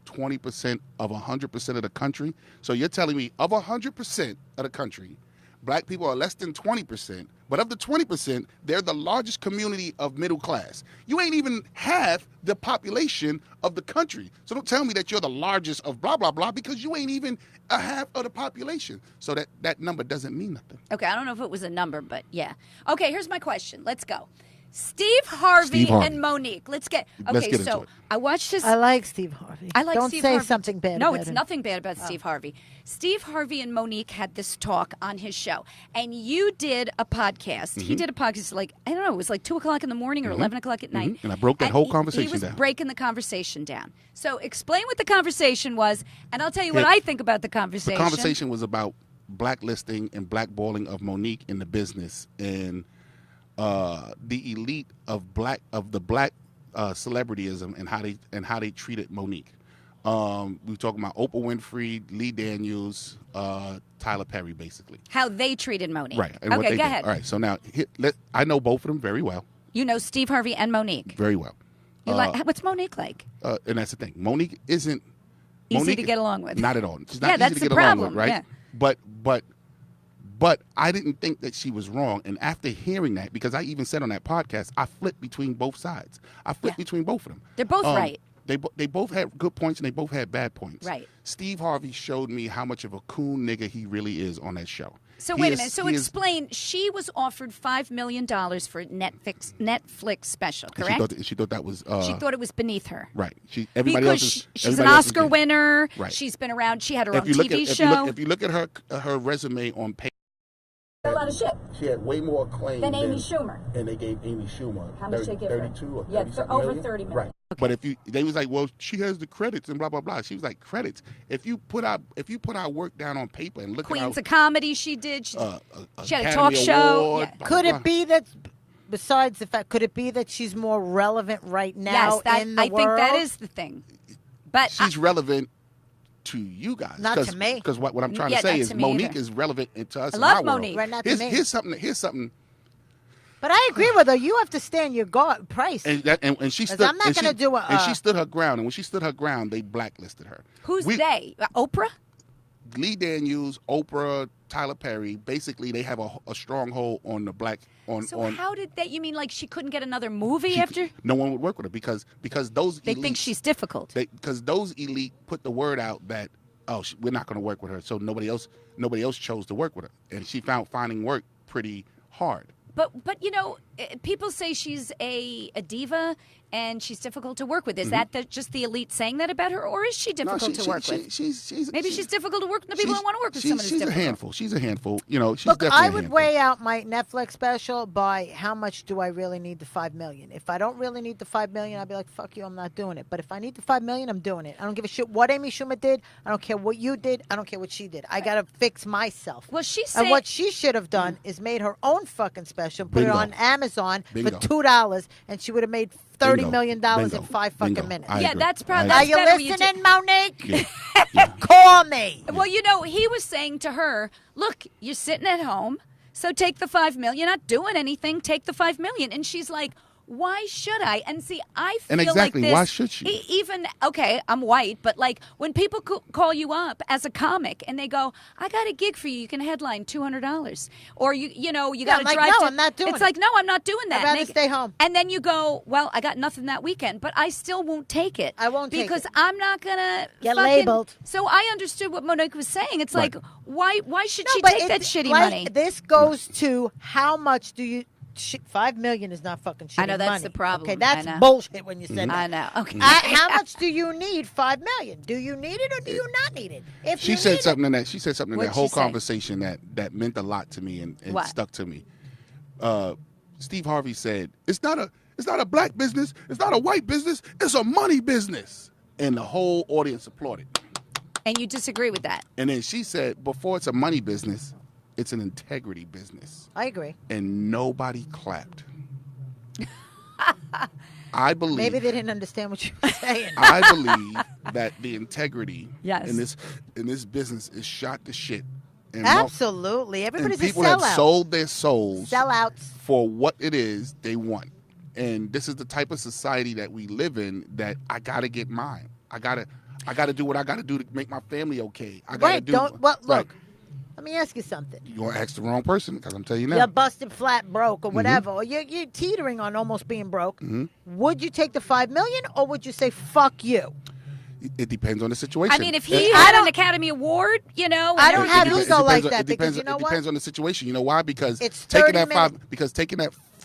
20% of 100% of the country. So you're telling me of 100% of the country, black people are less than 20%, but of the 20%, they're the largest community of middle class. You ain't even half the population of the country. So don't tell me that you're the largest of blah, blah, blah, because you ain't even a half of the population. So that number doesn't mean nothing. Okay, I don't know if it was a number, but yeah. Okay, here's my question. Let's go. Steve Harvey Steve Harvey. and Monique. Let's get Let's get into so it. I watched his. I like Steve Harvey. I like Don't Steve say Harvey. something bad. No, about it's him. nothing bad about Steve Harvey. Steve Harvey and Monique had this talk on his show, and you did a podcast. He did a podcast like I don't know, it was like 2:00 in the morning or 11:00 at night. And I broke that whole he conversation was down. breaking the conversation down. So explain what the conversation was, and I'll tell you what Yeah. I think about the The conversation. conversation was about blacklisting and blackballing of Monique in the business and the elite of the black celebrityism and how they treated Monique. We were talking about Oprah Winfrey, Lee Daniels, Tyler Perry, basically. How they treated Monique. Right. And what Okay, they go did. ahead. All right. So now I know both of them very well. You know Steve Harvey and Monique. Very well. You like what's Monique like? And that's the thing. Monique isn't Easy to get along with. Not at all. She's not Yeah, easy that's to the get along problem, with, right? yeah. But I didn't think that she was wrong. And after hearing that, because I even said on that podcast, I flipped between both sides. I flipped Yeah. between both of them. They're both right. They both had good points and they both had bad points. Right. Steve Harvey showed me how much of a coon nigga he really is on that show. So He wait a is- minute. So he is- explain. She was offered $5 million for a Netflix special, and correct? She thought that was She thought it was beneath her. right. Everybody Because else is she's an everybody else is Oscar getting- winner. Right. She's been around. She had her If own you look TV at show. if you look at her resume on paper, a lot of shit. she had way more acclaim Than Amy Schumer. and they gave Amy Schumer How much they give her? 32 or Yeah, 30 over million? 30 million. Right. But they was like, well, she has the credits and blah blah blah. She was like, credits. If you put our work down on paper and look Queens at of Comedy. She did. She had a Academy talk show. Award, Yeah. blah, Could blah, it be that, besides the fact, could it be that she's more relevant right now Yes, in the I world? think that is the thing. But she's relevant to you guys. Not to me. Because what I'm trying Yeah, to say not is to me Monique either. is relevant to us. I in love our world. Monique. Right, not to me. Here's something. But I agree with her. You have to stand your price. And she 'Cause stood. I'm not and she- gonna do a, And she stood her ground. And when she stood her ground, they blacklisted her. who's they? Oprah? Lee Daniels, Oprah, Tyler Perry. Basically, they have a stronghold on the black. So how did that? You mean like she couldn't get another movie after? No one would work with her because those They elites, think she's difficult. because those elite put the word out that we're not going to work with her. So nobody else chose to work with her, and she found finding work pretty hard. But you know, people say she's a diva and she's difficult to work with. Is that just the elite saying that about her, or is she difficult to work with? Maybe she's difficult to work with. The people don't want to work with someone who's She's a difficult. handful. She's a handful. You know, she's Look, definitely I a would handful. weigh out my Netflix special by how much do I really need the $5 million. If I don't really need the $5 million, I'd be like, fuck you, I'm not doing it. But if I need the $5 million, I'm doing it. I don't give a shit what Amy Schumer did. I don't care what you did. I don't care what she did. I gotta fix myself. Well, she's And saying what she should have done is made her own fucking special, put it Bingo. on Amazon Bingo. for $2, and she would have made $30 million Bingo. in 5 fucking Bingo. minutes. I Yeah, agree. that's probably- I Are that's you better when you listening, Monique? agree. Call me. Well, you know, he was saying to her, "Look, you're sitting at home, so take the $5 million. You're not doing anything. Take the $5 million." And she's like, "Why should I?" And see, I feel And exactly, like this. why should she? Even okay, I'm white, but like when people call you up as a comic and they go, "I got a gig for you. You can headline $200," or you got Yeah, to I'm like, drive. no, to, I'm not doing It's it. like, no, I'm not doing that. I'd rather And they- stay home. And then you go, "Well, I got nothing that weekend, but I still won't take it. I won't take because it. I'm not gonna Get fucking-" labeled. So I understood what Monique was saying. It's Right. like, why should No, she but take that shitty like, money? This goes to how much do you? $5 million is not fucking shitty I know, that's money. the problem. Okay, that's I know. bullshit when you said I that. know. Okay. How much do you need? $5 million. Do you need it or do you not need it? If She you said need something in that. She said something in What'd that whole she say? conversation that meant a lot to me and What? stuck to me. Steve Harvey said, "It's not a black business. It's not a white business. It's a money business." And the whole audience applauded. And you disagree with that? And then she said, "Before it's a money business, it's an integrity business." it, I agree. And nobody clapped. I believe. Maybe they didn't understand what you were saying. I believe that the integrity Yes. in this business is shot to shit. And Absolutely. and Everybody's people a have sellout. sold their souls Sellouts. for what it is they want. And this is the type of society that we live in that I gotta get mine. I gotta do what I gotta do to make my family okay. I gotta Right. do Don't. Well, right. look. Let me ask you something. You're gonna ask the wrong person because I'm telling you now. You're busted flat broke or Mm-hmm. whatever, or you're teetering on almost being broke. Would you take the $5 million or would you say fuck you? It depends on the situation. I mean, if he It- had don't- an Academy Award, I don't and have everything ego else- like that It depends. because you know it depends what? on the situation. You know why? Because It's taking 30 that minutes.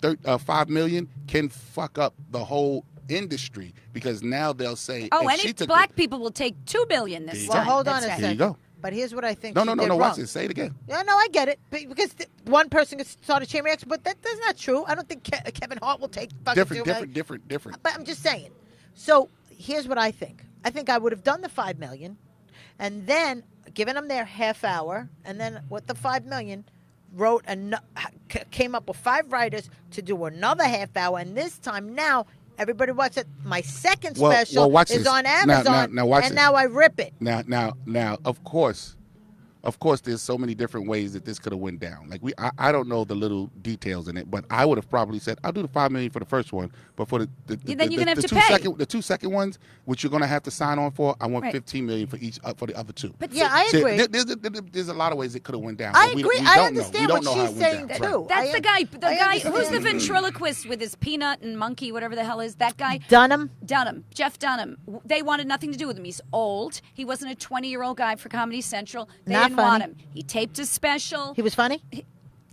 $5 million can fuck up the whole industry because now they'll say, Oh, if she any took black people will take $2 billion There this you time. Well, hold on That's a right. There you second. go. But here's what I think No, she no, no, did no. wrong. Watch it. Say it again. Yeah, no, I get it. Because one person could start a chain reaction, but that's not true. I don't think Kevin Hart will take fucking Different. But I'm just saying. So here's what I think. I think I would have done the $5 million, and then given them their half hour, and then with the $5 million, came up with 5 writers to do another half hour, and this time now. Everybody watch it. My second special watch is this. on Amazon, Now watch and this. now I rip it. Now, of course, there's so many different ways that this could have went down. Like I don't know the little details in it, but I would have probably said I'll do the $5 million for the first one, but for Then you're gonna have to two pay. the 2 second ones, which you're gonna have to sign on for, I want Right. $15 million for each for the other 2. But Yeah, see, I See, agree. there's a lot of ways it could have went down. I but we agree. don't I know. understand we what don't know how she's it went saying, down. too. that's the guy. The I guy who's the understand. ventriloquist with his peanut and monkey, whatever the hell is that guy. Dunham. Jeff Dunham. They wanted nothing to do with him. He's old. He wasn't a 20-year-old guy for Comedy Central. They Not didn't want funny. him. He taped his special. He was funny.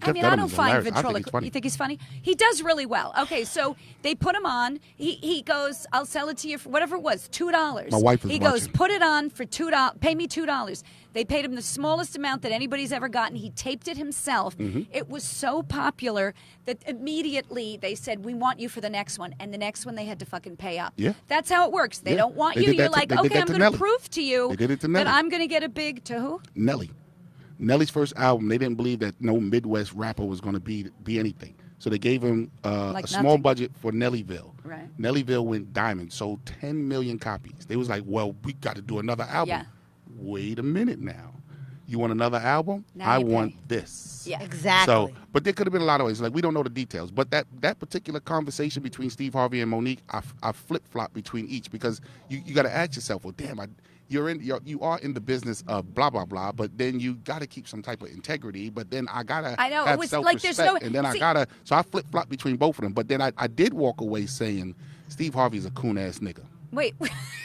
I Jeff mean, I Dunham don't is find hilarious. I think he's ventriloquist. funny. You think he's funny? He does really well. Okay, so they put him on. He goes, I'll sell it to you for whatever it was, $2. My wife is He goes, watching. put it on for $2. Pay me $2. They paid him the smallest amount that anybody's ever gotten. He taped it himself. Mm-hmm. It was so popular that immediately they said, we want you for the next one. And the next one they had to fucking pay up. Yeah. That's how it works. They Yeah. don't want They you. did that You're to- like, they did okay, that I'm to going to Nelly. prove to you They did it to that Nelly. I'm going to get a big, to who? Nelly's first album, they didn't believe that no Midwest rapper was going to be anything. So they gave him Like a small nothing. budget for Nellyville. Right. Nellyville went diamond, sold 10 million copies. They was like, well, we got to do another album. Yeah. Wait a minute now. You want another album? Now I you want pay. this. Yeah. Exactly. So, but there could have been a lot of ways. Like, we don't know the details. But that particular conversation between Steve Harvey and Monique, I flip-flop between each because you got to ask yourself, well, damn, you are in the business of blah, blah, blah, but then you got to keep some type of integrity. But then I got to I know, it have was self-respect. like there's no- and then see- so I flip-flop between both of them. But then I did walk away saying Steve Harvey's a coon-ass nigga. Wait.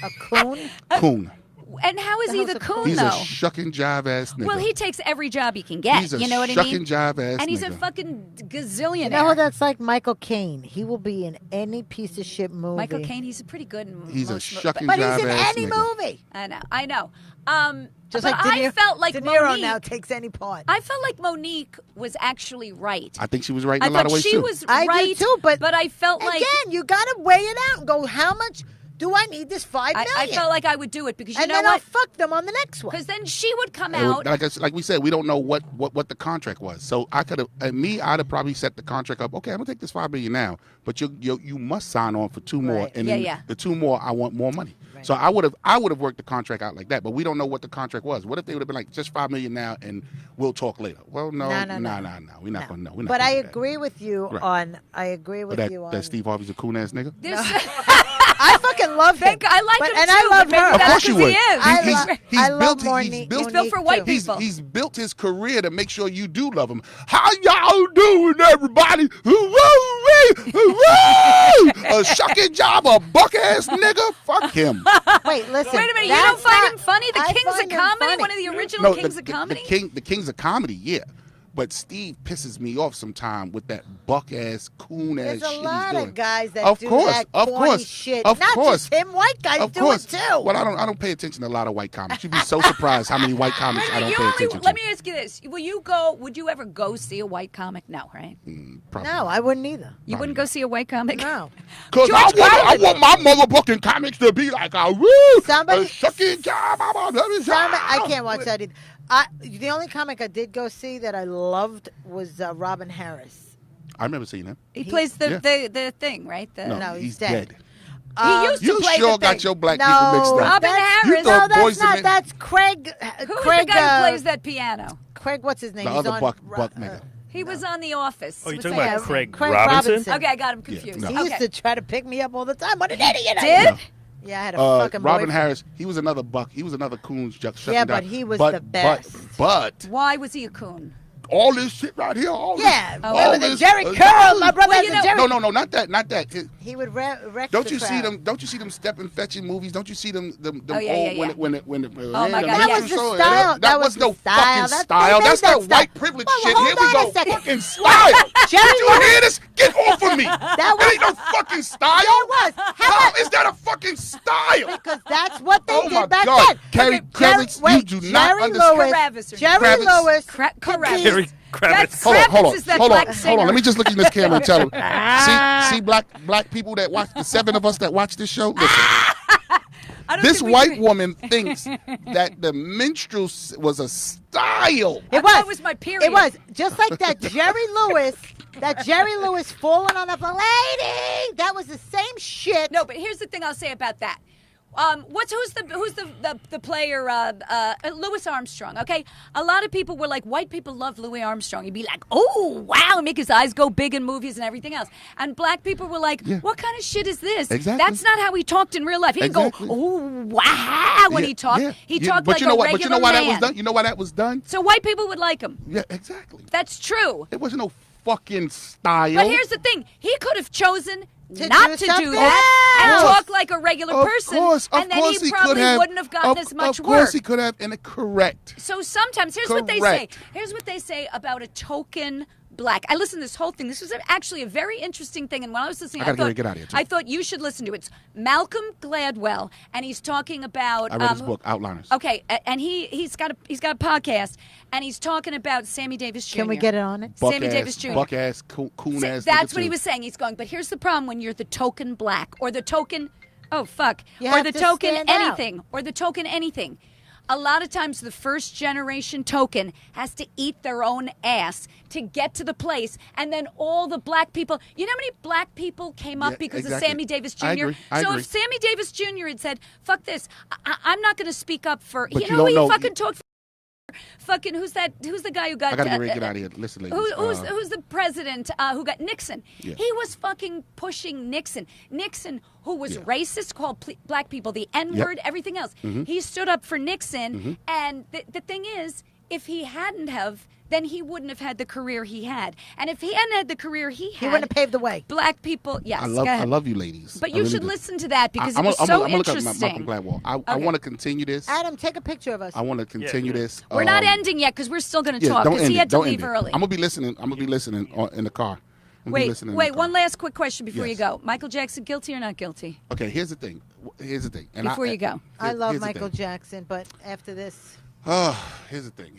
A coon. Coon. And how is The he hell's the a coon, He's though? a shucking jive ass nigga. Well, he takes every job he can get. He's a you know what I shucking mean? jive ass And he's a nigga. fucking gazillionaire. You know who that's like? Michael Caine. He will be in any piece of shit movie. Michael Caine, he's pretty good in He's a most mo- shucking But he's jive in ass any nigga. movie. I know. Just but like De I Niro, felt like De Niro Monique. now takes any part. I felt like Monique was actually right. I think she was right in I a lot thought of ways she too. was I right do too, but I felt like again, you got to weigh it out and go, how much do I need this $5 million? I felt like I would do it because you and know then I'll what? fuck them on the next one. Because then she would come And out. like we said, we don't know what the contract was. So I could have, I'd have probably set the contract up. Okay, I'm gonna take this $5 million now, but you must sign on for 2 more, Right. and Yeah, then yeah. the 2 more, I want more money. So I would have worked the contract out like that. But we don't know what the contract was. What if they would have been like just $5 million now, and we'll talk later? Well, no, No. we're not gonna know. We're not But gonna I do that. agree with you Right. on. I agree with That, you on. that Steve Harvey's a coon ass nigga. There's- I fucking love him. I like but, him and too, I love but maybe her. Of that's course you because would. he is. I love Monique. He's He's built for white too. people. He's built his career to make sure you do love him. How y'all doing, everybody? A shucking job, a buck ass nigga. Fuck him. Wait, listen. Wait a minute, you that's don't find not- him funny? The I Kings of find him Comedy, funny. one of the original Kings of Comedy. The Kings of Comedy, yeah. But Steve pisses me off sometime with that buck ass, coon ass There's a shit lot he's doing. of guys that of do course, that of corny course, shit. Of Not course. just him. White guys Of do course. it too. Well, I don't pay attention to a lot of white comics. You'd be so surprised how many white comics I don't pay attention to. Let me ask you this: would you ever go see a white comic? No, right? Probably no, I wouldn't either. You wouldn't go see a white comic? No. Because I want my motherfucking comics to be like a Somebody- shucking job. I can't watch that either. The only comic I did go see that I loved was Robin Harris. I remember seeing him. He plays Yeah. the thing, right? No, he's he's dead. He used to You play sure the got thing. your black no, people mixed up. Robin that's- Harris. No, thought Boys that's and not. Men- That's Craig. Who is Craig, the guy who plays that piano? Craig, what's his name? The He's other on, buck nigga. He was on The Office. Oh, you're What's talking that about guy's Craig, Craig Robinson? Robinson. name? Okay, I got him confused. no. He used Okay. to try to pick me up all the time. What an idiot! I Did? am. Yeah, I had a fucking Robin boyfriend. Harris, he was another buck. He was another coon. Yeah, but he was the best. But Why was he a coon? all this shit right here, all Yeah, this, remember all the this, Jerry Curl, my brother Well, you the know- Jerry. No, not that. He He would wreck Don't the you see crowd. them? Don't you see them step and fetching movies? Don't you see them? Oh, yeah, old yeah, yeah. when Oh, my God, That yeah. was the style. That was the no style. fucking That's- style. they made That's that style. white privilege Well, shit. hold Here we on go. a second. Fucking style. Jerry Did you hear this? Get off of me. That was- ain't no fucking style. There was. How is that a fucking style? Because that's what they Oh, my did back God. then. Carrie Okay, Kravitz, Jerry, you do not Jerry understand. Lewis, Kravitz or Jerry Kravitz. Lewis. Kravitz. Jerry Kravitz. Hold on, Kravitz is that black singer. hold on. Let me just look in this camera and tell them. See, black people that watch the 7 of us that watch this show. Listen, I don't this think we white can- woman thinks that the minstrel was a style. I thought it was my period. It was just like that Jerry Lewis. That Jerry Lewis falling on the lady. That was the same shit. No, but here's the thing I'll say about that. Who's the player? Louis Armstrong. Okay, a lot of people were like, white people love Louis Armstrong. You'd be like, oh wow, and make his eyes go big in movies and everything else. And black people were like, what kind of shit is this? Exactly. That's not how he talked in real life. He didn't Exactly. go, oh wow, when he talked. He talked but like you know a what? regular But you know why man. that was done? You know why that was done? So white people would like him. Yeah, exactly. That's true. It wasn't no fucking style. But here's the thing: he could have chosen To not do to something do that and else. talk like a regular person, and then he probably wouldn't have gotten as much Of course work. he could have, and correct. So sometimes, here's what they say. Correct. Here's what they say about a token black. I listened to this whole thing. This was actually a very interesting thing. And when I was listening, I gotta thought, get out of here, too. I thought you should listen to it. It's Malcolm Gladwell, and he's talking about. I read his book, Outliners. Okay, and he's got a podcast, and he's talking about Sammy Davis Jr. Can we get it on it? Sammy Davis Jr. Buck ass, coon ass. That's nigga, what he too. was saying. He's going, but here's the problem when you're the token black or the token, oh, fuck, You or have the to token stand out. anything, or the token anything. A lot of times the first generation token has to eat their own ass to get to the place. And then all the black people, you know how many black people came up Yeah, because exactly. of Sammy Davis Jr.? I agree. I so agree. if Sammy Davis Jr. had said, fuck this, I'm not going to speak up for, But you you know who don't he know- fucking talked for? Fucking who's the guy who got I gotta get out of here. Listen, ladies. who's the president who got Nixon? Yeah. He was fucking pushing Nixon. Nixon, who was racist, called black people the N-word, everything else. He stood up for Nixon, and the thing is, if he hadn't have, then he wouldn't have had the career he had. And if he hadn't had the career he had, He wouldn't have paved the way. black people, yes, I go ahead. love you, ladies. But I you really should do. listen to that because I'm it was gonna so look up interesting. Malcolm Gladwell. I Okay. want to continue this. Adam, take a picture of us. I want to continue this. We're not ending yet because we're still going to Yeah, talk don't because end he it. had to Don't leave end it. early. I'm gonna be listening. In the car. I'm gonna be listening in the car. One last quick question before you Yes. go. Michael Jackson, guilty or not guilty? Okay, here's the thing. And Before you go. I love here's the Michael thing. Jackson, but after this, Here's the thing.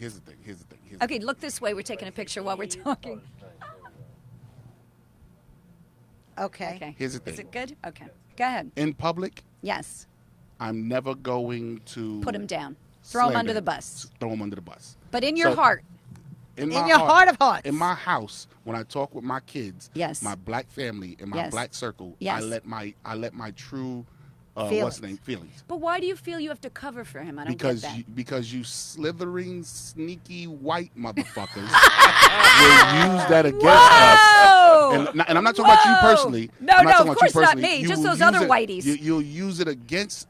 Okay, look this way. We're taking a picture while we're talking. okay. Okay. Here's the thing. Is it good? Okay. Go ahead. In public, Yes. I'm never going to Put him down. Throw him slander under the him. bus. Throw him under the bus. But in your So, heart. In your heart of hearts. In my house, when I talk with my kids, Yes. my black family, and my Yes. black circle, Yes. I let my true feelings. But why do you feel you have to cover for him? I don't get that. Because you slithering, sneaky white motherfuckers will use that against Whoa! us. And I'm not talking about you Whoa! personally. No, I'm not no, talking of about you course not personally. me, You just will those use other it- whiteys. You'll use it against.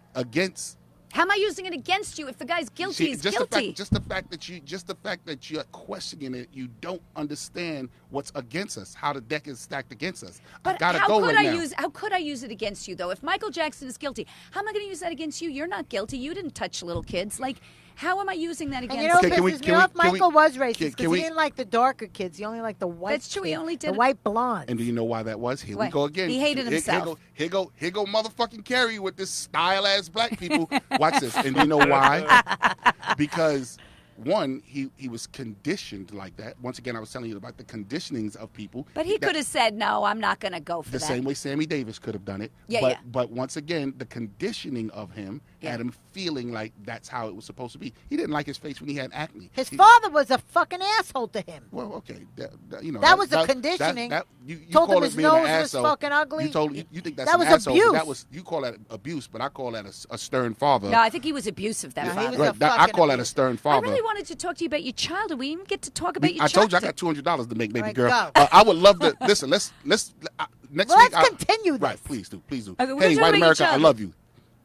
How am I using it against you? If the guy's guilty, See, he's just guilty. the fact that you're questioning it, you don't understand what's against us, how the deck is stacked against us. I But gotta how go could right I now. how could I use it against you though? If Michael Jackson is guilty, how am I going to use that against you? You're not guilty. You didn't touch little kids. Like, how am I using that And against you know what Okay, can we- pisses me can we- off? can we- Michael was racist can because we- he didn't like the darker kids. He only liked the white. That's true. He kids, only did the it- white blondes. And do you know why that was? Here Why? we go again. He hated himself. Here go motherfucking Carrie with this style ass black people. Watch this. And do you know why? Because one, he was conditioned like that. Once again, I was telling you about the conditionings of people. But he That- could have said, "No, I'm not going to go for the that." same way Sammy Davis could have done it. Yeah, but, yeah. But once again, the conditioning of him Yeah. had him feeling like that's how it was supposed to be. He didn't like his face when he had acne. His He- father was a fucking asshole to him. Well, okay, That was the conditioning. You Told call him it his being an nose was asshole. fucking ugly. You think that's That an was asshole, but abuse. that was you call that abuse, but I call that a stern father. No, I think he was abusive. That No, he father. was Right, a I fucking call that a abuse. stern I father. really wanted to talk to you about your child. Do we even get to talk about your I child? told you I got $200 to make, baby Right, girl. go. I would love to listen. Let's next Well, week. let's continue this. Right, please do. Okay, we're gonna Hey, talk white about your America, I child. love you.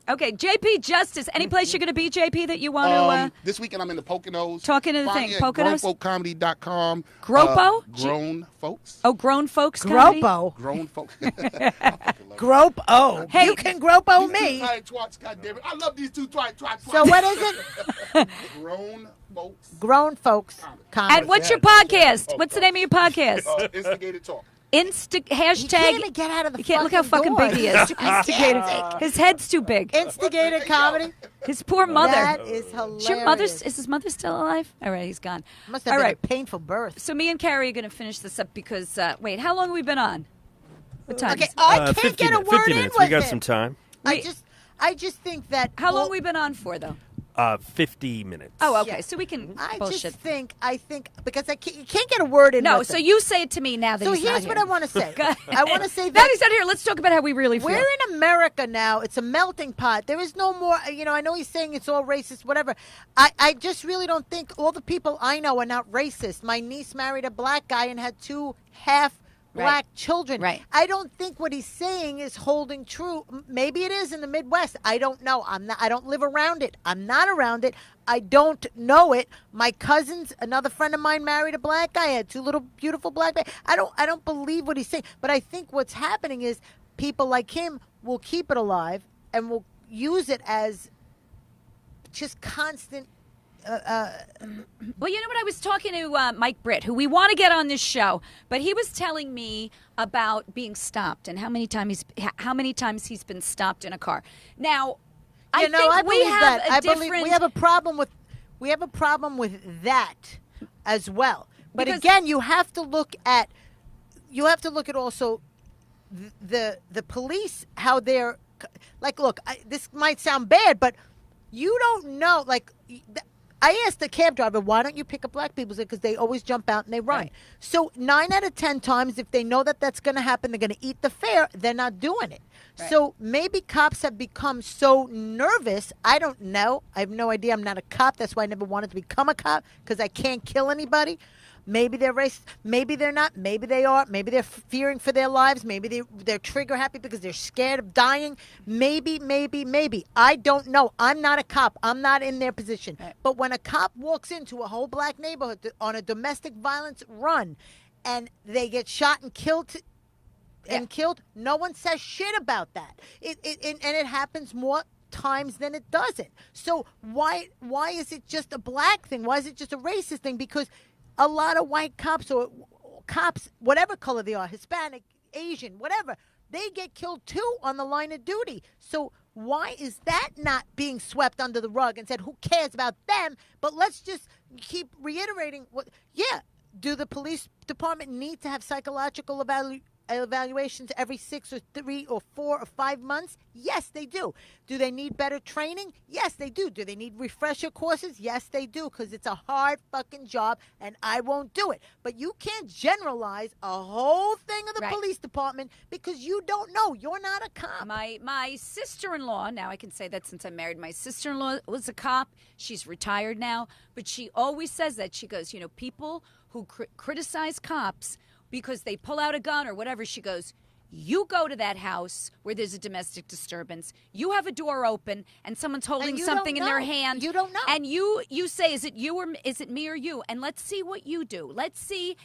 Okay, JP Justice. Any place you're going to be, JP, that you want to... This weekend I'm in the Poconos. Talking to the Find thing, me at Poconos? grownfolkcomedy.com. Gropo? Grown folks. Oh, grown folks comedy? Gropo. Grown folks. Gropo. Hey. You can gropo These me. two tight twats, goddammit. I love these two twats. So what is it? Grown folks. Grown folks comedy. And what's your podcast? What's the name of your podcast? Instigated talk. Hashtag. You can't even get out of the You can't look how fucking door. big he is. Instigated. His head's too big. Instigated comedy. His poor mother. That is hilarious. Is your mother? Is his mother still alive? All right, he's gone. Must have All been right. a painful birth. So me and Carrie are going to finish this up because wait, how long have we been on? What time? Okay, I can't 50 get a minutes. word 50 in minutes. with We got him. some time. I just think that. How long well, have we been on for though? 50 minutes. Oh, okay. Yeah. So we can I bullshit. just think because you can't get a word in. No, with so him. you say it to me now that So he's not here's here. what I want to say. Go ahead. I want to say Now that he's not here. Let's talk about how we really feel. we're in America now. It's a melting pot. There is no more. I know he's saying it's all racist, whatever. I just really don't think all the people I know are not racist. My niece married a black guy and had 2 half black children. Right. I don't think what he's saying is holding true. Maybe it is in the Midwest. I don't know. I don't live around it. I'm not around it. I don't know it. My cousins, another friend of mine married a black guy, had 2 little beautiful black babies. I don't believe what he's saying. But I think what's happening is people like him will keep it alive and will use it as just constant. Well, you know what? I was talking to Mike Britt, who we want to get on this show, but he was telling me about being stopped and how many times he's been stopped in a car. Now, I think we believe have that. a I different. believe we have a problem with that as well. But Because- again, you have to look at also the police, how they're like. Look, this might sound bad, but you don't know. Like, I asked the cab driver, why don't you pick up black people? Because they always jump out and they run. Right. So 9 out of 10 times, if they know that that's going to happen, they're going to eat the fare. They're not doing it. Right. So maybe cops have become so nervous. I don't know. I have no idea. I'm not a cop. That's why I never wanted to become a cop, because I can't kill anybody. Maybe they're racist. Maybe they're not. Maybe they are. Maybe they're fearing for their lives. Maybe they're trigger happy because they're scared of dying. Maybe. I don't know. I'm not a cop. I'm not in their position. Right. But when a cop walks into a whole black neighborhood on a domestic violence run and they get shot and killed, no one says shit about that. And it happens more times than it doesn't. So why is it just a black thing? Why is it just a racist thing? Because a lot of white cops or cops, whatever color they are, Hispanic, Asian, whatever, they get killed too on the line of duty. So why is that not being swept under the rug and said, who cares about them? But let's just keep reiterating do the police department need to have psychological evaluations every 6 or 3 or 4 or 5 months? Yes, they do. Do they need better training? Yes, they do. Do they need refresher courses? Yes, they do, because it's a hard fucking job, and I won't do it. But you can't generalize a whole thing of the Right. police department because you don't know. You're not a cop. My sister-in-law, now I can say that since I'm married, my sister-in-law was a cop. She's retired now, but she always says that. She goes, people who criticize cops because they pull out a gun or whatever, she goes, you go to that house where there's a domestic disturbance, you have a door open and someone's holding you something don't in their know. hand. You don't know. And you say, is it you or is it me or you? And let's see what you do. Let's see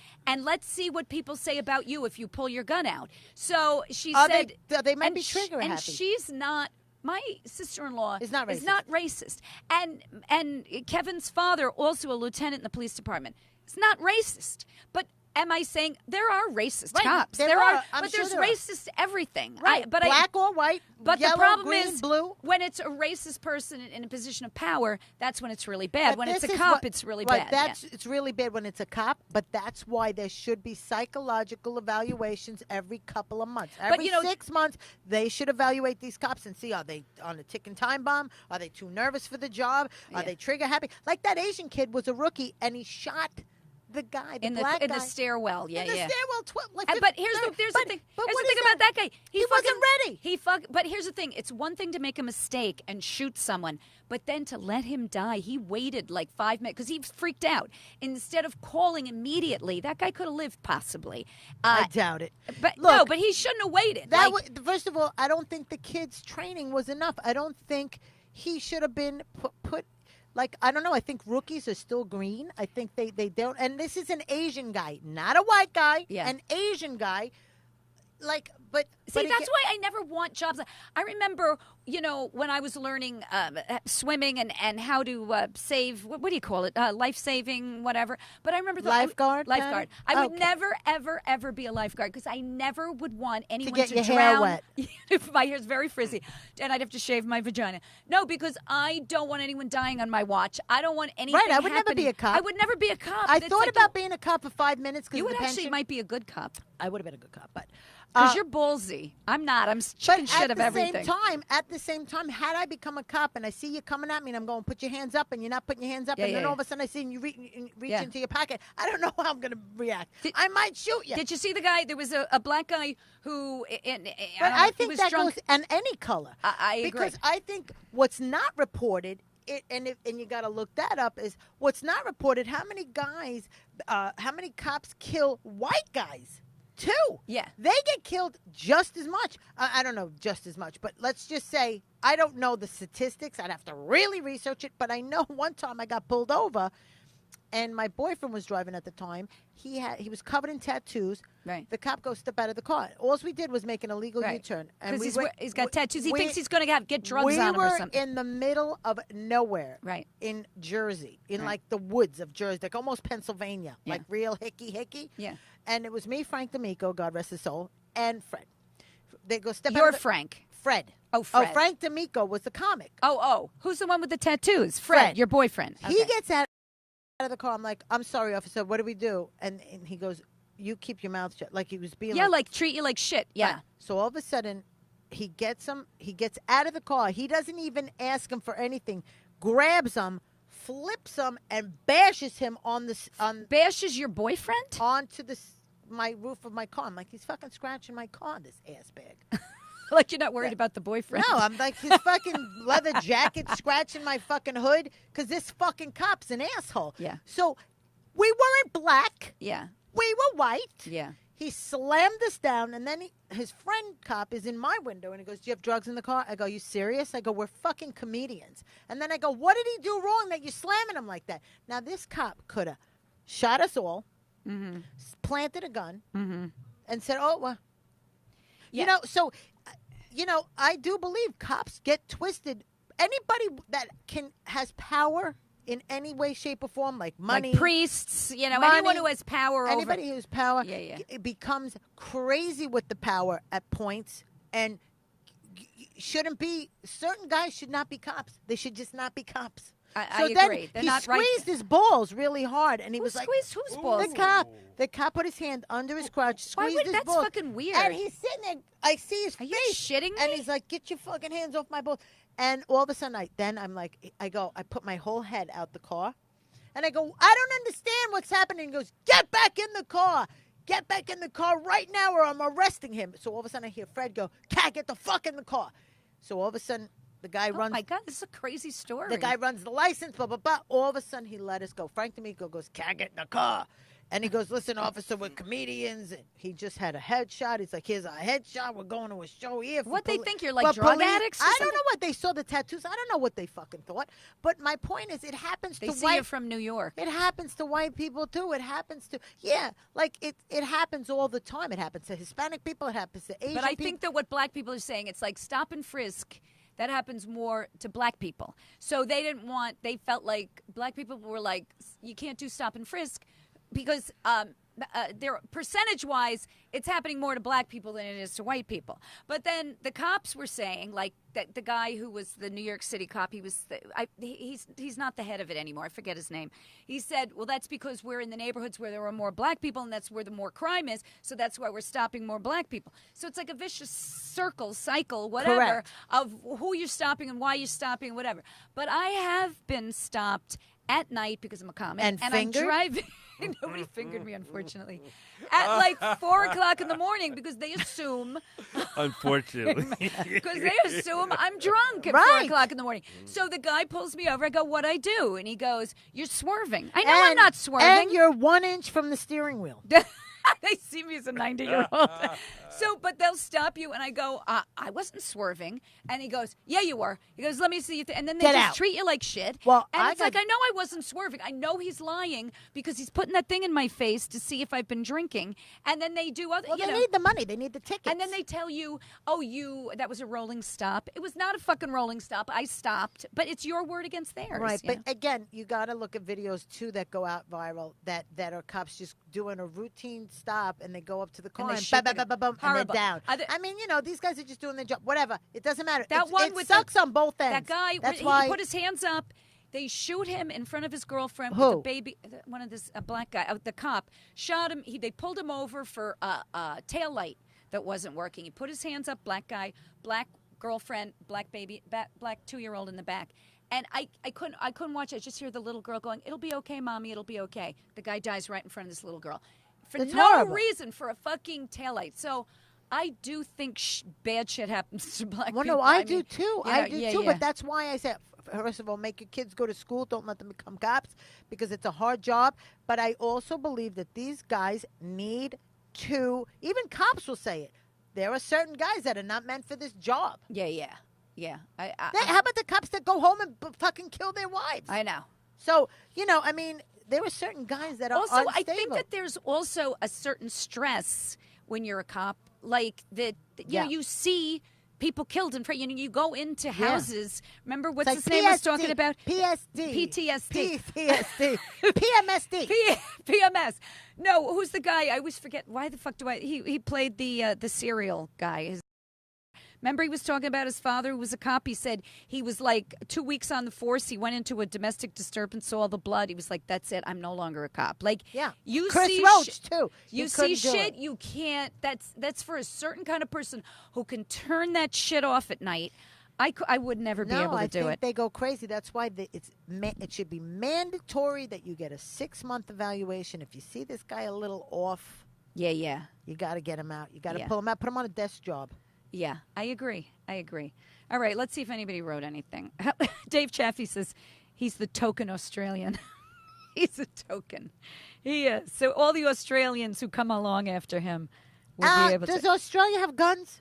what people say about you if you pull your gun out. So she said they might and be trigger and happy. she's not. My sister-in-law Is not racist. And Kevin's father, also a lieutenant in the police department, is not racist. But am I saying there are racist Right, cops? there are. I'm but sure there's there are. racist everything. Right. Black or white, But yellow, the problem green, is, blue. when it's a racist person in a position of power, that's when it's really bad. But When it's this a is cop, what- it's really right, bad. It's really bad when it's a cop, but that's why there should be psychological evaluations every couple of months. Every 6 months, they should evaluate these cops and see, are they on a ticking time bomb? Are they too nervous for the job? Are Yeah. they trigger happy? Like that Asian kid was a rookie, and he shot the guy, the in the black in guy, the stairwell. Yeah, in the yeah. stairwell. Like But here's the 30 thing. but Here's what the thing is about that guy. He wasn't ready. But here's the thing. It's one thing to make a mistake and shoot someone, but then to let him die. He waited like 5 minutes because he freaked out. Instead of calling immediately, that guy could have lived possibly. I doubt it. But Look, no, but he shouldn't have waited. That Like, first of all, I don't think the kid's training was enough. I don't think he should have been put. Like, I don't know. I think rookies are still green. I think they don't. And this is an Asian guy, not a white guy. Yeah. An Asian guy. Like, but See, but that's why I never want jobs. I remember, when I was learning swimming and how to save, what do you call it? Life-saving, whatever. But I remember Lifeguard, Lifeguard. Patty? I would Okay. never, ever, ever be a lifeguard because I never would want anyone get to your drown. hair wet. My hair's very frizzy, and I'd have to shave my vagina. No, because I don't want anyone dying on my watch. I don't want anything Right, I would never happening. be a cop. I would never be a cop. I It's thought like about being a cop for 5 minutes because you of would the actually pension. might be a good cop. I would have been a good cop, but Because you're ballsy. I'm not. I'm chicken shit of everything. At the same time, had I become a cop and I see you coming at me and I'm going, put your hands up, and you're not putting your hands up, Yeah, and then yeah, all of yeah. a sudden I see you reach Yeah. into your pocket, I don't know how I'm going to react. Did- I might shoot you. Did you see the guy? There was a black guy who. But I he think was that drunk. goes in any color. I agree. Because I think what's not reported, and you got to look that up, is what's not reported. How many cops kill white guys? Too. Yeah. They get killed just as much. I don't know just as much, but let's just say I don't know the statistics. I'd have to really research it, but I know one time I got pulled over and my boyfriend was driving at the time. He was covered in tattoos. Right. The cop goes, step out of the car. All we did was make an illegal Right. U-turn. Because he's got tattoos. He thinks he's going to get drugs we on him or were something. in the middle of nowhere. Right. In Jersey, in Right. like the woods of Jersey, like almost Pennsylvania, Yeah. like real hicky. Yeah. And it was me, Frank D'Amico, God rest his soul, and Fred. They go step out You're of the, Frank. Fred. Oh, Fred. Frank D'Amico was the comic. Oh. Who's the one with the tattoos? Fred, Fred. your boyfriend. He Okay. gets out of the car. I'm like, I'm sorry, officer. What do we do? And he goes, you keep your mouth shut. Like he was being Yeah, like treat you like shit. Yeah. Right. So all of a sudden, he gets out of the car. He doesn't even ask him for anything. Grabs him, flips him, and bashes him Bashes your boyfriend? onto my roof of my car. I'm like, he's fucking scratching my car, this ass bag. Like you're not worried about the boyfriend? No, I'm like his fucking leather jacket scratching my fucking hood because this fucking cop's an asshole. Yeah. So we weren't black. Yeah. We were white. Yeah. He slammed us down, and then his friend cop is in my window, and he goes, do you have drugs in the car? I go, you serious? I go, we're fucking comedians. And then I go, what did he do wrong that you're slamming him like that? Now, this cop could have shot us all, planted a gun, and said, oh, well. Yeah. I do believe cops get twisted. Anybody that has power in any way, shape, or form, like money, Like priests, anyone money, who has power anybody over. who's power, Yeah. it becomes crazy with the power at points, and shouldn't be. Certain guys should not be cops. They should just not be cops. I then agree. They're he not right. squeezed his balls really hard, and he Who was like, squeezed whose balls? The cop put his hand under his crotch, Why squeezed would- his that's balls. fucking weird. And he's sitting there. I see his Are face. you shitting And me? he's like, get your fucking hands off my balls. And all of a sudden, I put my whole head out the car. And I go, I don't understand what's happening. He goes, get back in the car. Get back in the car right now or I'm arresting him. So all of a sudden, I hear Fred go, Cat, get the fuck in the car. So all of a sudden, the guy Oh runs. my God, this is a crazy story. The guy runs the license, blah, blah, blah. All of a sudden, he let us go. Frank D'Amico goes, can't get in the car. And he goes, listen, officer, we're comedians. And he just had a headshot. He's like, here's our headshot. We're going to a show here. What, they think you're like drug addicts or I don't something? know what they saw the tattoos. I don't know what they fucking thought. But my point is, it happens They to see white. you from New York. It happens to white people too. It happens to like it happens all the time. It happens to Hispanic people. It happens to Asian But I people. think that what black people are saying, it's like stop and frisk. That happens more to black people. So they felt like black people were like, you can't do stop and frisk because they're percentage-wise, it's happening more to black people than it is to white people. But then the cops were saying, like that the guy who was the New York City cop, he's not the head of it anymore. I forget his name. He said, well, that's because we're in the neighborhoods where there are more black people, and that's where the more crime is. So that's why we're stopping more black people. So it's like a vicious cycle, whatever, Correct. of who you're stopping and why you're stopping, whatever. But I have been stopped at night because I'm a comic, And I'm fingered? driving. Nobody fingered me, unfortunately. At like 4 o'clock in the morning because they assume Unfortunately. because they assume I'm drunk at 4 Right. o'clock in the morning. So the guy pulls me over. I go, "What I do?" And he goes, "You're swerving." I know I'm not swerving. And you're 1 inch from the steering wheel. They see me as a 90-year-old. So, but they'll stop you, and I go, I wasn't swerving. And he goes, "Yeah, you were." He goes, "Let me see you." And then they Get just out. treat you like shit. Well, and I it's like, got- I know I wasn't swerving. I know he's lying because he's putting that thing in my face to see if I've been drinking. And then they do other, Well, you they know. need the money. They need the tickets. And then they tell you, "Oh, that was a rolling stop." It was not a fucking rolling stop. I stopped, but it's your word against theirs. Right, you but know? again, you got to look at videos too that go out viral that are cops just doing a routine stop and they go up to the car they and, shoot bam, the bam, bam, bam, and horrible. they're down. Are they- I mean, you know, these guys are just doing their job. Whatever, it doesn't matter. That It's- one it with sucks on both ends. That guy, That's he why. put his hands up. They shoot him in front of his girlfriend Who? with a baby. One of this, a black guy, the cop, shot him. They pulled him over for a tail light that wasn't working. He put his hands up, black guy, black girlfriend, black baby, black 2-year-old in the back. And I couldn't watch it. I just hear the little girl going, "It'll be okay, Mommy, it'll be okay." The guy dies right in front of this little girl. For That's no horrible. reason, for a fucking taillight. So I do think bad shit happens to black Well, people. no, I mean, do too. you I know, do yeah, too. yeah. But that's why I said, first of all, make your kids go to school. Don't let them become cops because it's a hard job. But I also believe that these guys need to. Even cops will say it. There are certain guys that are not meant for this job. Yeah. How about the cops that go home and fucking kill their wives? I know. So, you know, I mean, there are certain guys that are Also, unstable. I think that there's also a certain stress when you're a cop, like that. Yeah. You see people killed in front. You go into houses. Remember what's It's his like name was talking about? PTSD. PTSD. PMSD. PMS. No, who's the guy? I always forget. Why the fuck do I? He played the serial guy. Remember, he was talking about his father who was a cop. He said he was like 2 weeks on the force. He went into a domestic disturbance, saw all the blood. He was like, "That's it. I'm no longer a cop." Like, Yeah. you Chris see Roach, too. You He see couldn't do shit it. you can't. That's for a certain kind of person who can turn that shit off at night. I would never be able to I do think it. they go crazy. That's why it should be mandatory that you get a 6-month evaluation. If you see this guy a little off, Yeah. you got to get him out. You got to Yeah. pull him out. Put him on a desk job. Yeah, I agree. All right, let's see if anybody wrote anything. Dave Chaffee says he's the token Australian. He's a token. He is. So all the Australians who come along after him will be able Does to. Australia have guns?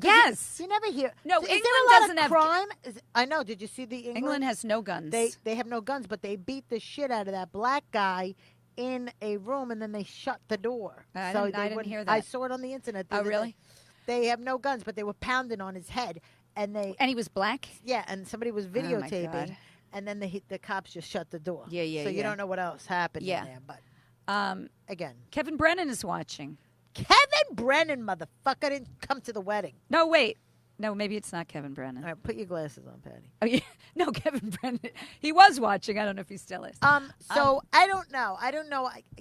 Yes. You never hear. No, Is there England a lot doesn't of have- crime? I know. Did you see the England has no guns. They have no guns, but they beat the shit out of that black guy in a room, and then they shut the door. I So didn't- they I didn't wouldn't- hear that. I saw it on the internet. the Oh, other day. really? They have no guns, but they were pounding on his head, and and he was black? and somebody was Oh, my videotaping, God. and then the cops just shut the door. Yeah, So you yeah. don't know what else happened Yeah. in there, but again, Kevin Brennan is watching. Kevin Brennan, motherfucker, didn't come to the wedding. No, wait. No, maybe it's not Kevin Brennan. All right, put your glasses on, Patty. Oh, yeah. No, Kevin Brennan. He was watching. I don't know if he still is. So I don't know.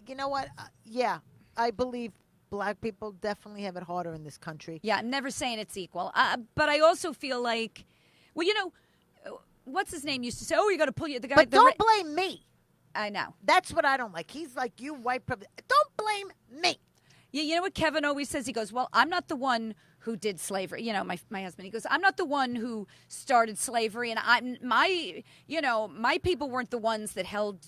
You know what? Yeah, I believe black people definitely have it harder in this country. Yeah, I'm never saying it's equal. But I also feel like, well, what's his name used to say, "Oh, you got to pull you." The guy. But don't blame me. I know. That's what I don't like. He's like, you white privilege. Don't blame me. Yeah, you know what Kevin always says? He goes, "Well, I'm not the one who did slavery." You know, my husband. He goes, "I'm not the one who started slavery, and my people weren't the ones that held,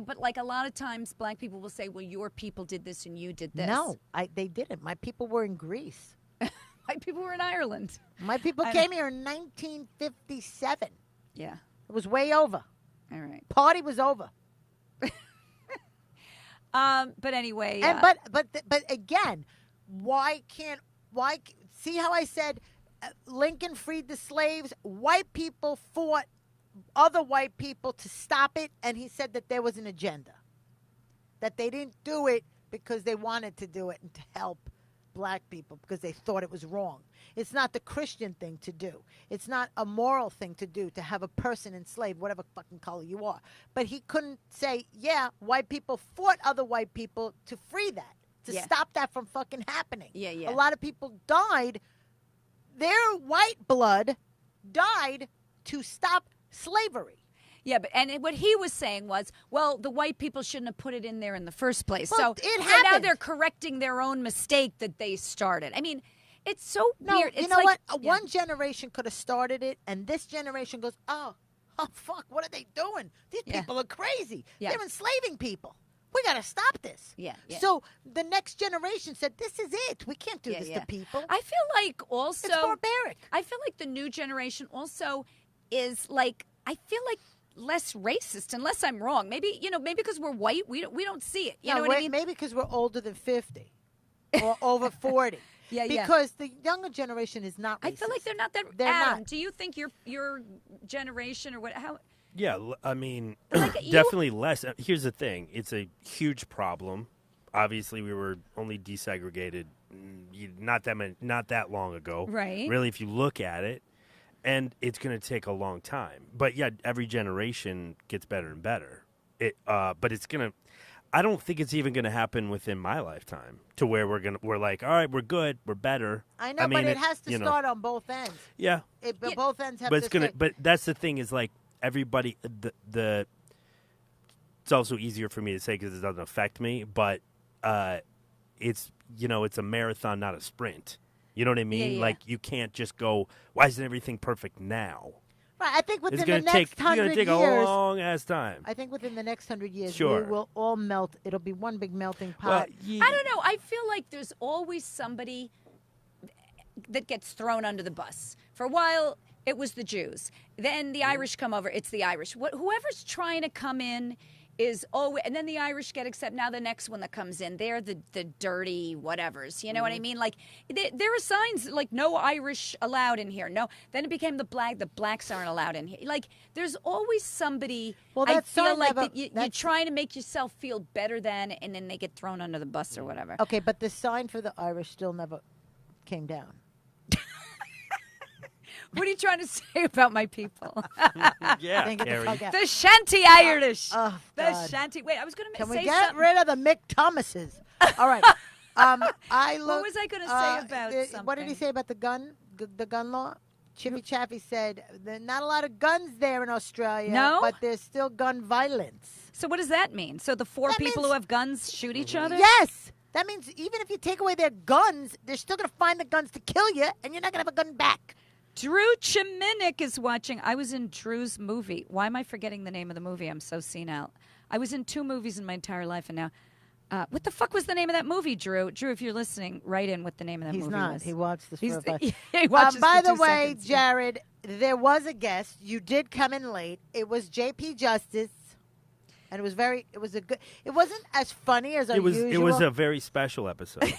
But like a lot of times, black people will say, "Well, your people did this and you did this." No, they didn't. My people were in Greece. My people were in Ireland. My people came here in 1957. Yeah. It was way over. All right. Party was over. But anyway. And but again, see how I said Lincoln freed the slaves? White people fought other white people to stop it, and he said that there was an agenda. That they didn't do it because they wanted to do it and to help black people because they thought it was wrong. It's not the Christian thing to do. It's not a moral thing to do to have a person enslaved, whatever fucking color you are. But he couldn't say, yeah, white people fought other white people to free that, to stop that from fucking happening. Yeah, yeah. A lot of people died. Their white blood died to stop slavery. Yeah, but what he was saying was, well, the white people shouldn't have put it in there in the first place. Well, so it now happened. they're correcting their own mistake that they started. I mean, it's so No, weird. you It's know like, what? yeah. One generation could have started it, and this generation goes, oh, fuck, what are they doing? These Yeah. people are crazy. Yeah. They're enslaving people. We got to stop this. Yeah, yeah. So the next generation said, this is it. We can't do Yeah, this yeah. to people. I feel like also it's barbaric. I feel like the new generation also is like, I feel like less racist, unless I'm wrong. Maybe because we're white, we don't see it. You know what I mean? Maybe because we're older than 50 or over 40. Yeah, yeah. Because the younger generation is not racist. I feel like they're not that. They're Adam, not. do you think your generation or what? How? Yeah, I mean, Like, you- definitely less. Here's the thing: it's a huge problem. Obviously, we were only desegregated not that long ago. Right. Really, if you look at it, and it's going to take a long time. But yeah, every generation gets better and better. But it's gonna. I don't think it's even going to happen within my lifetime to where we're like, all right, we're good, we're better. I know, mean, but it has to you know, start on both ends. Yeah, Both ends have but to it's gonna. say- But that's the thing is like everybody. The it's also easier for me to say because it doesn't affect me. But it's it's a marathon, not a sprint. You know what I mean? yeah. Like you can't just go. Why isn't everything perfect now? Right, I think It's within the gonna next take. It's gonna 100 take years, a long ass time. I think within the next 100 years, Sure. we will all melt. It'll be one big melting Well, pot. I don't know. I feel like there's always somebody that gets thrown under the bus. For a while, it was the Jews. Then the Irish come over. It's the Irish. Whoever's trying to come in is always, and then the Irish get accepted. Now the next one that comes in, they're the dirty whatevers. You know what I mean? Like there are signs like no Irish allowed in here. No. Then it became the blacks aren't allowed in here. Like there's always somebody. Well, I that feel sign like never- that you're that's- trying to make yourself feel better than, and then they get thrown under the bus or whatever. Okay, but the sign for the Irish still never came down. What are you trying to say about my people? Yeah, Then get the Carrie. fuck out. The Shanty Irish. Oh, The God. Shanty. Wait, I was going to Can say we get something. rid of the Mick Thomases? All right. I look. What was I gonna say about What did he something? say about the gun? The gun law? Chippy Chaffee said there's not a lot of guns there in Australia. No? But there's still gun violence. So what does that mean? So the four That people means- who have guns shoot each other? Yes. That means even if you take away their guns, they're still going to find the guns to kill you, and you're not going to have a gun back. Drew Cheminik is watching. I was in Drew's movie. Why am I forgetting the name of the movie? I'm so senile. I was in 2 movies in my entire life, and now, what the fuck was the name of that movie, Drew? Drew, if you're listening, write in what the name of that He's movie not. was. He watched this He's, for a he watches by for the 2 way, seconds. Jared, there was a guest. You did come in late. It was JP Justice, and it was a good. It wasn't as funny as our It was. usual It was a very special episode.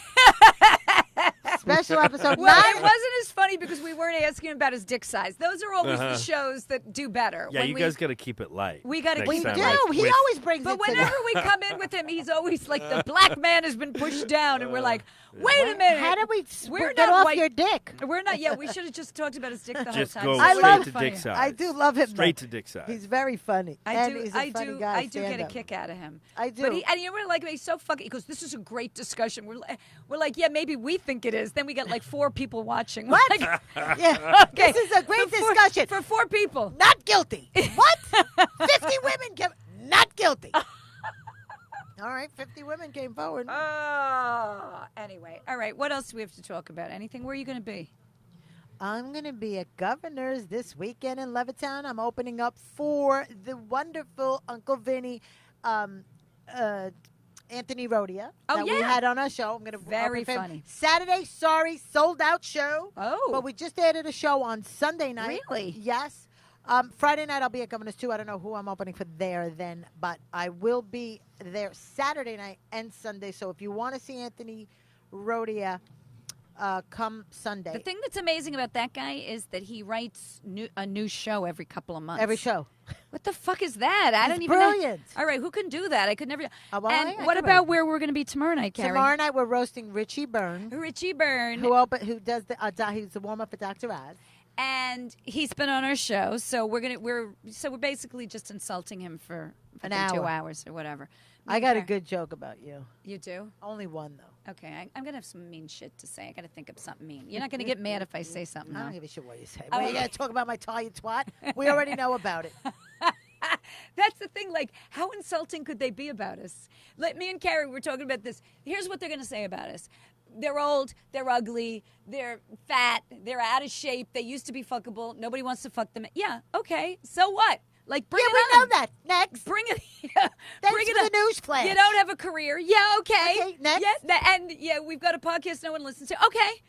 special episode. Well, Not- it wasn't as funny because we weren't asking him about his dick size. Those are always the Uh-huh. shows that do better. Yeah, When you we- guys got to keep it light. We gotta next keep it time, do. like, He with- always brings But it to whenever them. we come in with him, he's always like, the black man has been pushed down. And we're like, wait a minute. How did we We're get not off white. your dick? We're not yet. We should have just talked about his dick the whole Just time. go It's I straight love- to funny. dick size. I do love him. Straight though. to dick size. He's very funny. And he's a funny guy. I do get a stand-up. kick out of him. I do. But and you know what, like, he's so fucking. He goes, "This is a great discussion." We're like, yeah, maybe we think it is. Then we got like 4 people watching. We're What? like, Yeah. okay, This is a great for four- discussion. for 4 people. Not guilty. What? 50 women came. Not guilty. All right, 50 women came forward. Anyway, all right. What else do we have to talk about? Anything? Where are you going to be? I'm going to be at Governor's this weekend in Levittown. I'm opening up for the wonderful Uncle Vinny, Anthony Rodia Oh, that we yeah. had on our show. I'm going to Very open for him. funny. Saturday, sorry, sold out show. Oh. But we just added a show on Sunday night. Really? Yes. Friday night I'll be at Governor's too. I don't know who I'm opening for there then, but I will be there Saturday night and Sunday. So if you want to see Anthony Rodia, come Sunday. The thing that's amazing about that guy is that he writes a new show every couple of months. Every show. What the fuck is that? I He's don't even know. brilliant. All right, who can do that? I could never. well, and I what can about write. where we're going to be tomorrow night, Carrie? Tomorrow night we're roasting Richie Byrne, Richie Byrne, who does the he's the warm up for Dr. Oz. and he's been on our show, so we're basically just insulting him for An 2 hour. hours or whatever. I got a Okay. good joke about you. You do? Only one though. Okay, I'm gonna have some mean shit to say. I gotta think of something mean. You're not gonna get mad if I say something. I don't though. give a shit what you say. Oh, Well, you okay. got to talk about my tie, you twat. We already know about it. That's the thing. Like, how insulting could they be about us? Like, me and Carrie were talking about this. Here's what they're going to say about us. They're old, they're ugly, they're fat, they're out of shape, they used to be fuckable, nobody wants to fuck them. Yeah, okay, so what? Like, bring it we on. know that. Next. Bring it. Yeah, Thanks bring it for on. the news flash. You don't have a career. Yeah, okay. Okay, next. And we've got a podcast no one listens to. Okay.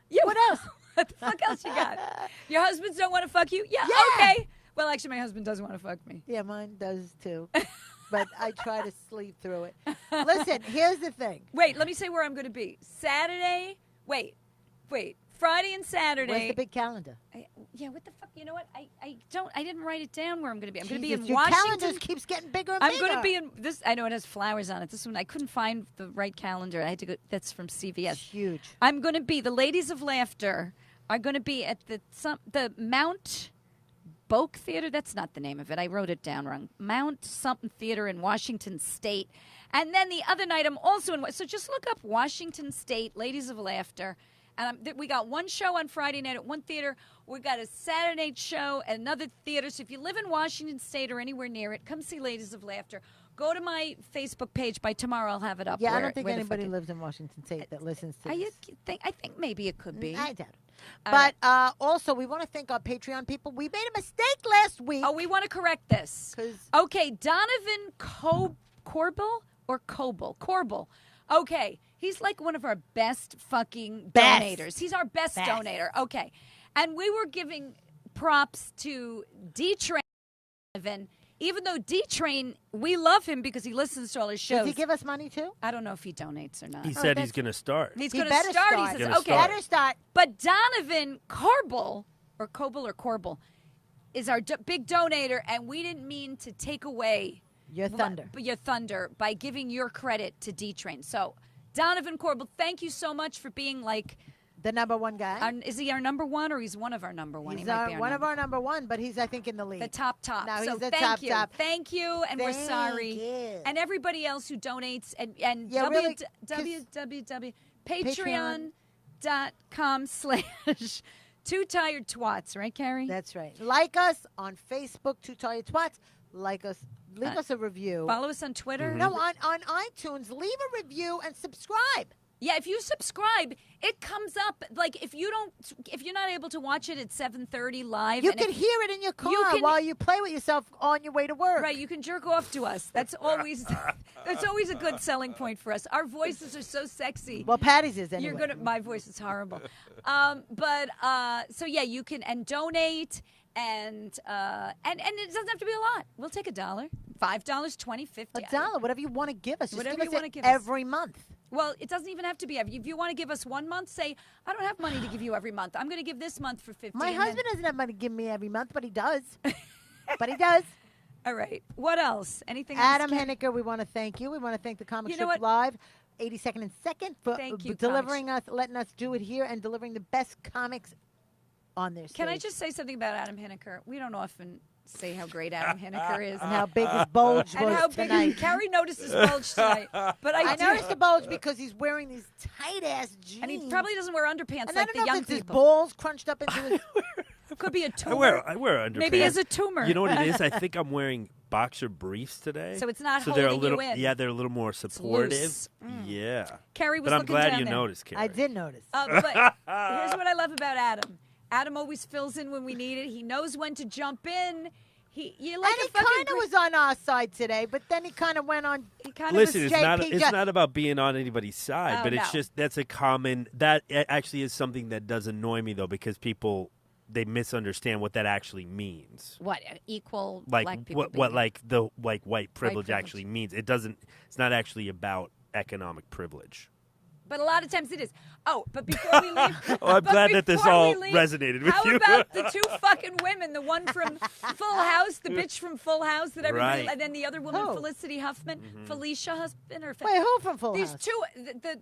Yeah. What else? What the fuck else you got? Your husbands don't want to fuck you? Yeah, Yeah. okay. Well, actually, my husband doesn't want to fuck me. Yeah, mine does too. But I try to sleep through it. Listen, here's the thing. Wait, let me say where I'm going to be. Saturday. Wait. Friday and Saturday. Where's the big calendar? What the fuck? You know what? I didn't write it down where I'm going to be. I'm going to be Jesus, in your Washington. calendar keeps getting bigger and I'm bigger. going to be in this. I know it has flowers on it. This one I couldn't find the right calendar. I had to go. That's from CVS. It's huge. I'm going to be. The Ladies of Laughter are going to be at the Mount Boak Theater. That's not the name of it. I wrote it down wrong. Mount something Theater in Washington State. And then the other night I'm also in. So just look up Washington State Ladies of Laughter. And we got one show on Friday night at one theater. We got a Saturday night show at another theater. So if you live in Washington State or anywhere near it, come see Ladies of Laughter. Go to my Facebook page. By tomorrow, I'll have it up. Yeah, I where- don't think where the anybody fuck it- lives in Washington State that listens to I this. think maybe it could be. I doubt it. All But also, we want to thank our Patreon people. We made a mistake last week. Oh, we want to correct this. 'Cause- Okay, Donovan Corbel or Corbel. Okay, he's like one of our best fucking Best. donators. He's our best Best. donator. Okay. And we were giving props to D-Train, even though D-Train, we love him because he listens to all his shows. Does he give us money too? I don't know if he donates or not. He said that's- he's going to start. He's He going to better start. start. He says, Gonna okay. start. Better start. But Donovan Corbel is our big donator, and we didn't mean to take away Your thunder. your thunder by giving your credit to D-Train. So, Donovan Corbel, thank you so much for being like, The number one guy. is he our number one or he's one of our number one? He's He might be one of our number one, but he's, I think, in the lead. the top. No, so he's the thank top. Thank you, and we're Thank sorry. you. And everybody else who donates and Yeah, really, 'cause- www.patreon.com/ Two Tired Twats, right, Carrie? That's right. Like us on Facebook, Two Tired Twats. Like us. Leave us a review. Follow us on Twitter. No, on iTunes. Leave a review and subscribe. Yeah, if you subscribe, it comes up. Like if you're not able to watch it at 7:30 live, You and can if- hear it in your car can- while you play with yourself on your way to work. Right, you can jerk off to us. That's always a good selling point for us. Our voices are so sexy. Well, Patty's is anyway. You're gonna. My voice is horrible. So yeah, you can and donate and it doesn't have to be a lot. We'll take $1, $5, 20, 50. $1, whatever you want to give us. Just Whatever give you us wanna it give us. every month. Well, it doesn't even have to be. If you want to give us 1 month, say I don't have money to give you every month. I'm going to give this month for 50. My and then- husband doesn't have money to give me every month, but he does. But he does. All right. What else? Anything Adam else? Ken? Henniker, we want to thank you. We want to thank the Comic You know Strip what? Live, 82nd and 2nd, for Thank you, delivering us, letting us do it here, and delivering the best comics on their stage. Can I just say something about Adam Henniker? We don't often say how great Adam Henniker is. And how big his bulge And was how big tonight. Carrie noticed his bulge tonight. But I I do. noticed the bulge because he's wearing these tight-ass jeans. And he probably doesn't wear underpants And like I the don't know young if it's his people. balls crunched up into his... Could be a tumor. I wear underpants. Maybe he has a tumor. You know what it is? I think I'm wearing boxer briefs today. So it's not so they're a holding you little, in. Yeah, they're a little more supportive. loose. Yeah. Carrie was But I'm looking glad down you there. noticed, Carrie. I did notice. But here's what I love about Adam. Adam always fills in when we need it. He knows when to jump in. You like And a he fucking kind of was on our side today, but then he kind of went on... He kind of Listen, was it's not JP it's not about being on anybody's side, Oh, but it's no. just that's a common that actually is something that does annoy me though because people they misunderstand what that actually means. what equal Like black people. what being- like the white privilege privilege. actually means. It doesn't it's not actually about economic privilege. But a lot of times it is. Oh, but before we leave, Oh, I'm but glad that this before all we leave, resonated with how you. about the two fucking women? The one from Full House, the bitch from Full House that everybody, Right. and then the other woman, Who? Felicity Huffman, Felicia Huffman, or Wait, who from Full these House? two,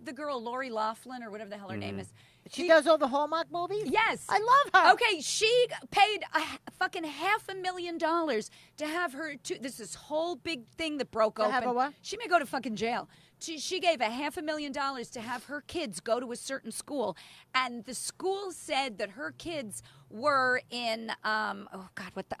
the girl Lori Laughlin or whatever the hell her name is. She does all the Hallmark movies? Yes. I love her. Okay, she paid a fucking $500,000 to have her. This whole big thing that broke To open. have a what? She may go to fucking jail. She gave $500,000 to have her kids go to a certain school, and the school said that her kids were in oh God, what the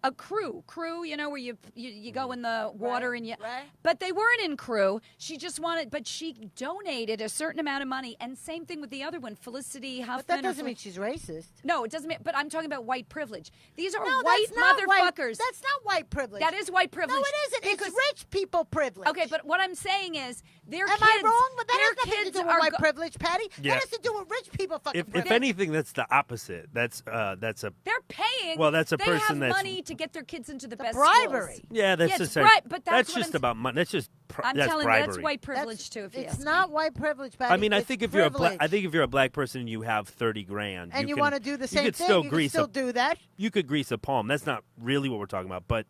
a crew, you know, where you go in the water and you right. but they weren't in crew. She just wanted, but she donated a certain amount of money, and same thing with the other one, Felicity Huffman. But that doesn't mean she's racist. No, it doesn't mean, but I'm talking about white privilege. These are No, white that's not motherfuckers. That's not white privilege. That is white privilege. No, it isn't. Because- It's rich people privilege. Okay, but what I'm saying is their Am kids. I wrong? But that their has nothing to kids do with are white privilege, Patty. Yeah. That has to do with rich people fucking If privilege. anything, that's the opposite. That's a They're paying. Well, that's a they person have that's- money to get their kids into the best bribery. schools. yeah. That's Yeah, the it's same. but that's what just I'm- about money. That's just I'm that's telling bribery. you, that's white privilege too. If you It's ask not me. white privilege, Patty. I mean, I It's think if you're privilege. I think if you're a black person and you have 30 grand, and you can- want to do the same you could thing, still you grease can still a, do that. You could grease a palm. That's not really what we're talking about, but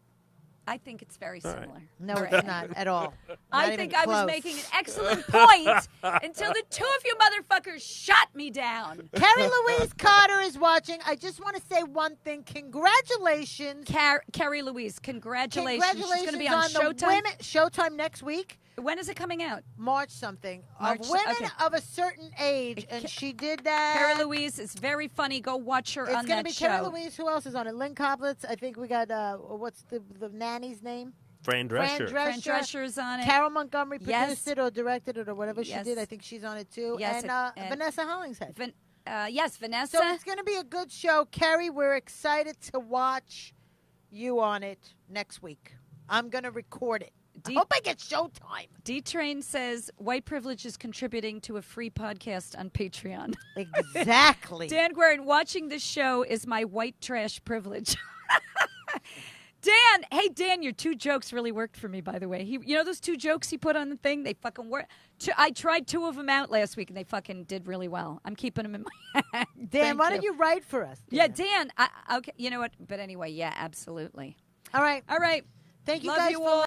I think it's very All right. similar. No, Right. it's not at all. I Not think even I was close. making an excellent point until the two of you motherfuckers shot me down. Carrie Louise Carter is watching. I just want to say one thing. Congratulations. Carrie Louise, congratulations. Congratulations She's going to be on the Showtime. women, Showtime next week. When is it coming out? March something. March, of women okay. of a certain age, and she did that. Carrie Louise is very funny. Go watch her It's on going that to be show. Carrie Louise. Who else is on it? Lynn Coblitz. I think we got, what's the nanny's name? Fran Drescher. Fran Drescher's on it. Carol Montgomery Yes. produced it or directed it or whatever Yes. she did. I think she's on it too. Yes, and Vanessa Hollingshead. Yes, Vanessa. So it's going to be a good show. Carrie, we're excited to watch you on it next week. I'm going to record it. I hope I get Showtime. D-Train says white privilege is contributing to a free podcast on Patreon. Exactly. Dan Guerin, watching this show is my white trash privilege. Dan, hey Dan, your two jokes really worked for me. By the way, you know those two jokes he put on the thing? They fucking work. I tried two of them out last week, and they fucking did really well. I'm keeping them in my head. Dan, why don't you write for us? Yeah, Dan. Okay, you know what? But anyway, yeah, absolutely. All right. All right. Thank you Love guys you for all.